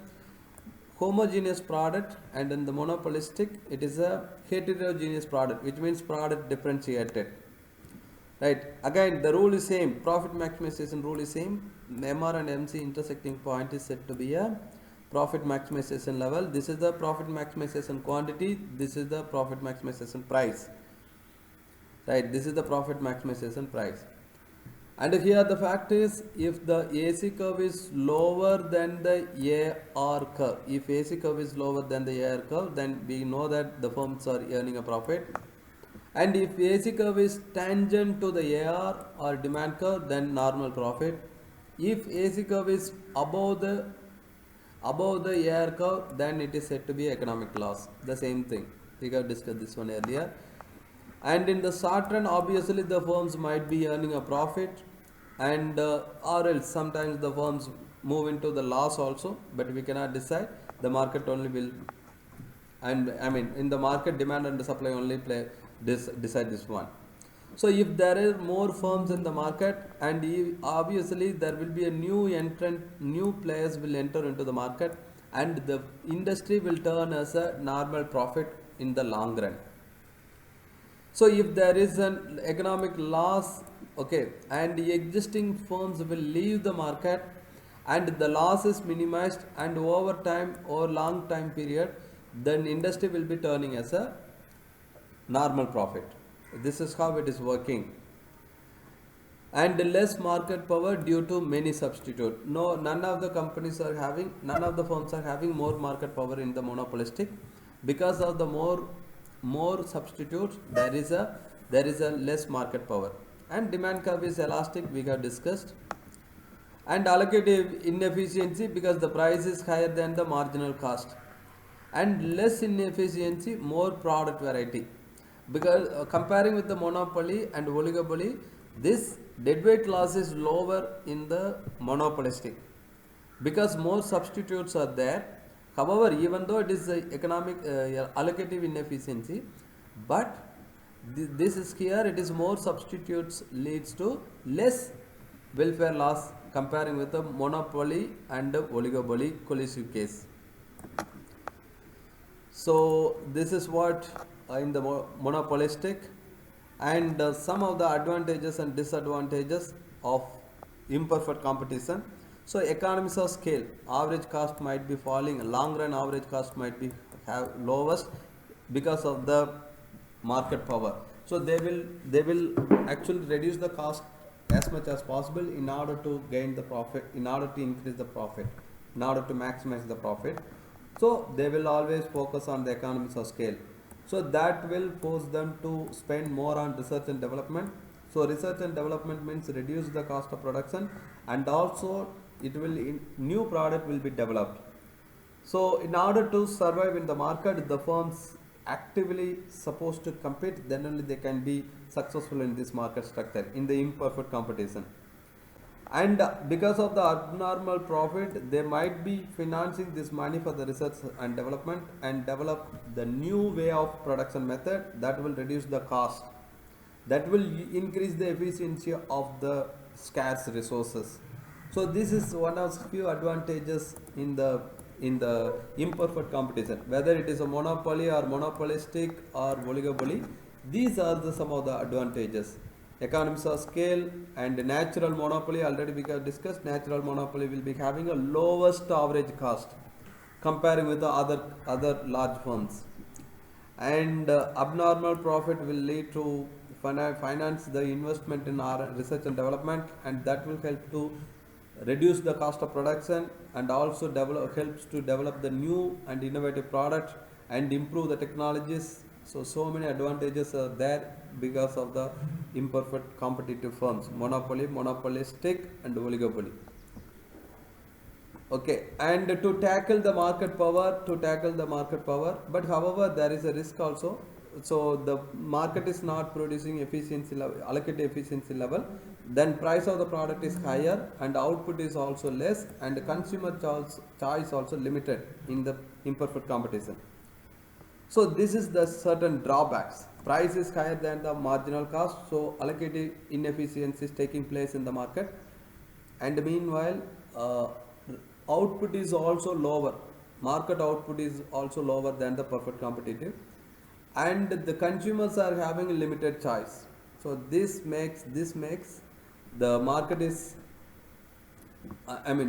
homogeneous product, and in the monopolistic it is a heterogeneous product, which means product differentiated. Right, again the rule is same, profit maximization rule is same. MR and MC intersecting point is said to be a profit maximization level. This is the profit maximization quantity, this is the profit maximization price. Right, this is the profit maximization price. And here the fact is, if the AC curve is lower than the AR curve, if AC curve is lower than the AR curve, then we know that the firms are earning a profit. And if AC curve is tangent to the AR or demand curve, then normal profit. If AC curve is above the AR curve, then it is said to be economic loss. The same thing, we have discussed this one earlier. And in the short run, obviously the firms might be earning a profit, and or else sometimes the firms move into the loss also, but we cannot decide. The market only will, and I mean in the market demand and the supply only decide this one. So if there are more firms in the market, and obviously there will be a new entrant, new players will enter into the market, and the industry will turn as a normal profit in the long run. So if there is an economic loss, okay, and the existing firms will leave the market, and the loss is minimized, and over time, over long time period, then industry will be turning as a normal profit. This is how it is working. And less market power due to many substitute. No, none of the companies are having, none of the firms are having more market power in the monopolistic. Because of the more substitutes, there is a less market power. And demand curve is elastic, we have discussed. And allocative inefficiency, because the price is higher than the marginal cost. And less inefficiency, more product variety. Because comparing with the monopoly and oligopoly, this deadweight loss is lower in the monopolistic because more substitutes are there. However, even though it is economic allocative inefficiency, but this is here, it is more substitutes leads to less welfare loss comparing with the monopoly and the oligopoly collusive case. So this is what in the monopolistic, and some of the advantages and disadvantages of imperfect competition. So economies of scale, average cost might be falling, long run average cost might be lowest because of the market power. So they will actually reduce the cost as much as possible in order to gain the profit, in order to increase the profit, in order to maximize the profit. So they will always focus on the economies of scale. So that will force them to spend more on research and development. So research and development means reduce the cost of production, and also it will new product will be developed. So in order to survive in the market, the firms actively supposed to compete, then only they can be successful in this market structure in the imperfect competition. And because of the abnormal profit, they might be financing this money for the research and development and develop the new way of production method that will reduce the cost, that will increase the efficiency of the scarce resources. So this is one of few advantages in the imperfect competition, whether it is a monopoly or monopolistic or oligopoly. These are some of the advantages. Economies of scale and natural monopoly, already we have discussed. Natural monopoly will be having a lowest average cost comparing with the other large firms. And abnormal profit will lead to finance the investment in our research and development, and that will help to reduce the cost of production, and also helps to develop the new and innovative products and improve the technologies. So many advantages are there because of the imperfect competitive firms: monopoly, monopolistic, and oligopoly. Okay, and to tackle the market power, but however there is a risk also. So the market is not producing efficiency level, allocated efficiency level, then price of the product is higher and output is also less, and consumer choice also limited in the imperfect competition. So this is the certain drawbacks. Price is higher than the marginal cost, so allocated inefficiency is taking place in the market, and meanwhile output is also lower. Market output is also lower than the perfect competitive, and the consumers are having a limited choice. So this makes the market is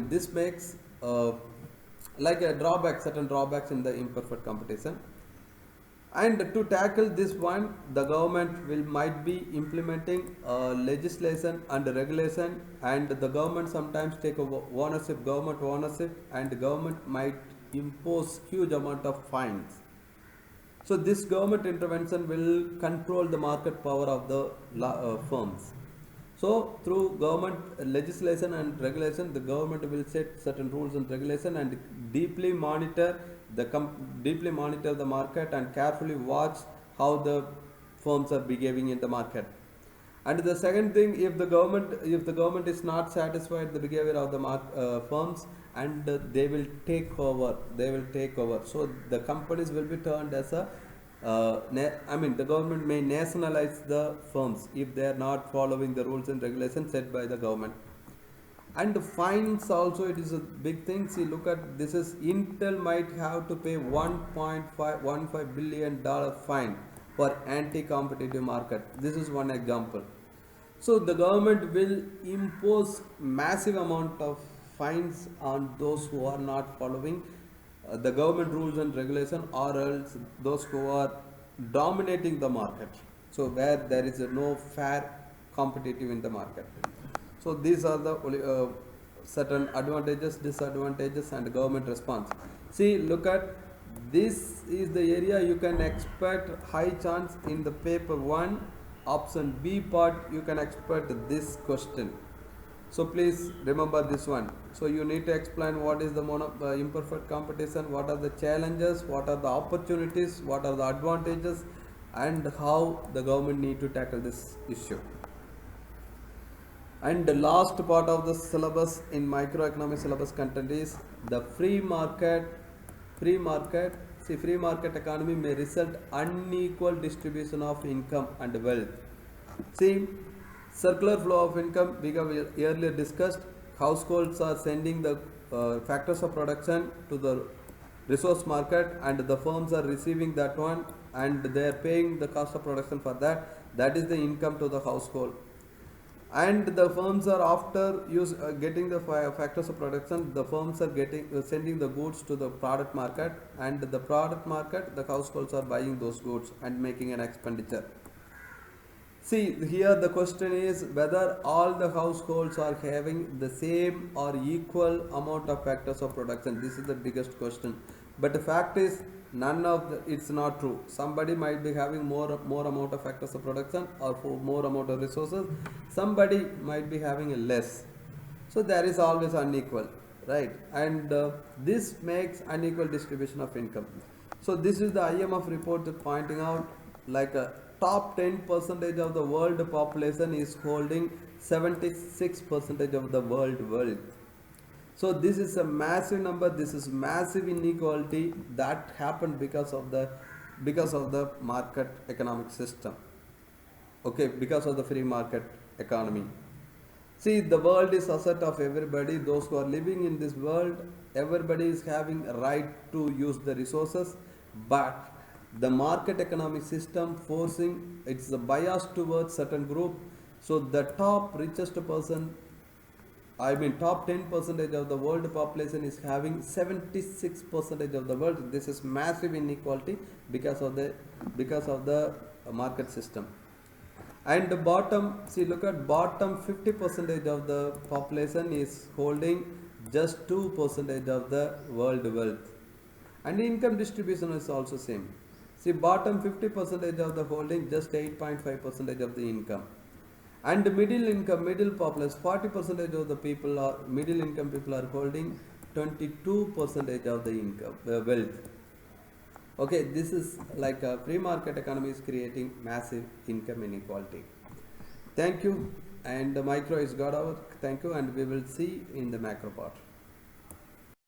this makes like a drawback, certain drawbacks in the imperfect competition. And to tackle this one, the government might be implementing legislation and regulation, and the government sometimes take government ownership, and the government might impose huge amount of fines. So this government intervention will control the market power of the firms. So through government legislation and regulation, the government will set certain rules and regulation and deeply monitor the market and carefully watch how the firms are behaving in the market. And the second thing, if the government is not satisfied the behavior of the firms, and they will take over. So the companies will be turned as a the government may nationalize the firms if they are not following the rules and regulations set by the government. And the fines also, it is a big thing. See, look at this: is Intel might have to pay $1.15 billion fine for anti-competitive market. This is one example. So the government will impose massive amount of fines on those who are not following the government rules and regulation, or else those who are dominating the market. So where there is no fair competitive in the market. So these are the certain advantages, disadvantages, and government response. See, look at this is the area you can expect high chance in the paper 1 option B part. You can expect this question. So please remember this one. So you need to explain what is the imperfect competition, what are the challenges, what are the opportunities, what are the advantages, and how the government need to tackle this issue. And the last part of the syllabus in microeconomics syllabus content is the free market. Free market economy may result unequal distribution of income and wealth. See, circular flow of income, we have earlier discussed. Households are sending the factors of production to the resource market, and the firms are receiving that one, and they are paying the cost of production for that. That is the income to the household. And the firms are after getting the factors of production, the firms are sending the goods to the product market, and the product market, the households are buying those goods and making an expenditure. See, here the question is whether all the households are having the same or equal amount of factors of production. This is the biggest question. But the fact is, None of the, it's not true. Somebody might be having more amount of factors of production or for more amount of resources. Somebody might be having a less. So there is always unequal, right? And this makes unequal distribution of income. So this is the IMF report pointing out like a top 10 percentage of the world population is holding 76 percentage of the world wealth. So this is a massive number. This is massive inequality that happened because of the market economic system. Okay, because of the free market economy. See, the world is asset of everybody. Those who are living in this world, everybody is having a right to use the resources, but the market economic system forcing it's a bias towards certain group. So the top richest person, I mean top 10 percentage of the world population is having 76 percentage of the world. This is massive inequality because of the market system. And the bottom, see, look at bottom 50 percentage of the population is holding just 2 percentage of the world wealth. And income distribution is also same. See, bottom 50 percentage of the holding just 8.5 percentage of the income. And the middle population, 40 percentage of the people are middle income people are holding 22 percentage of the income wealth. Okay, this is like a free market economy is creating massive income inequality. Thank you, and the micro is got out. Thank you, and we will see in the macro part.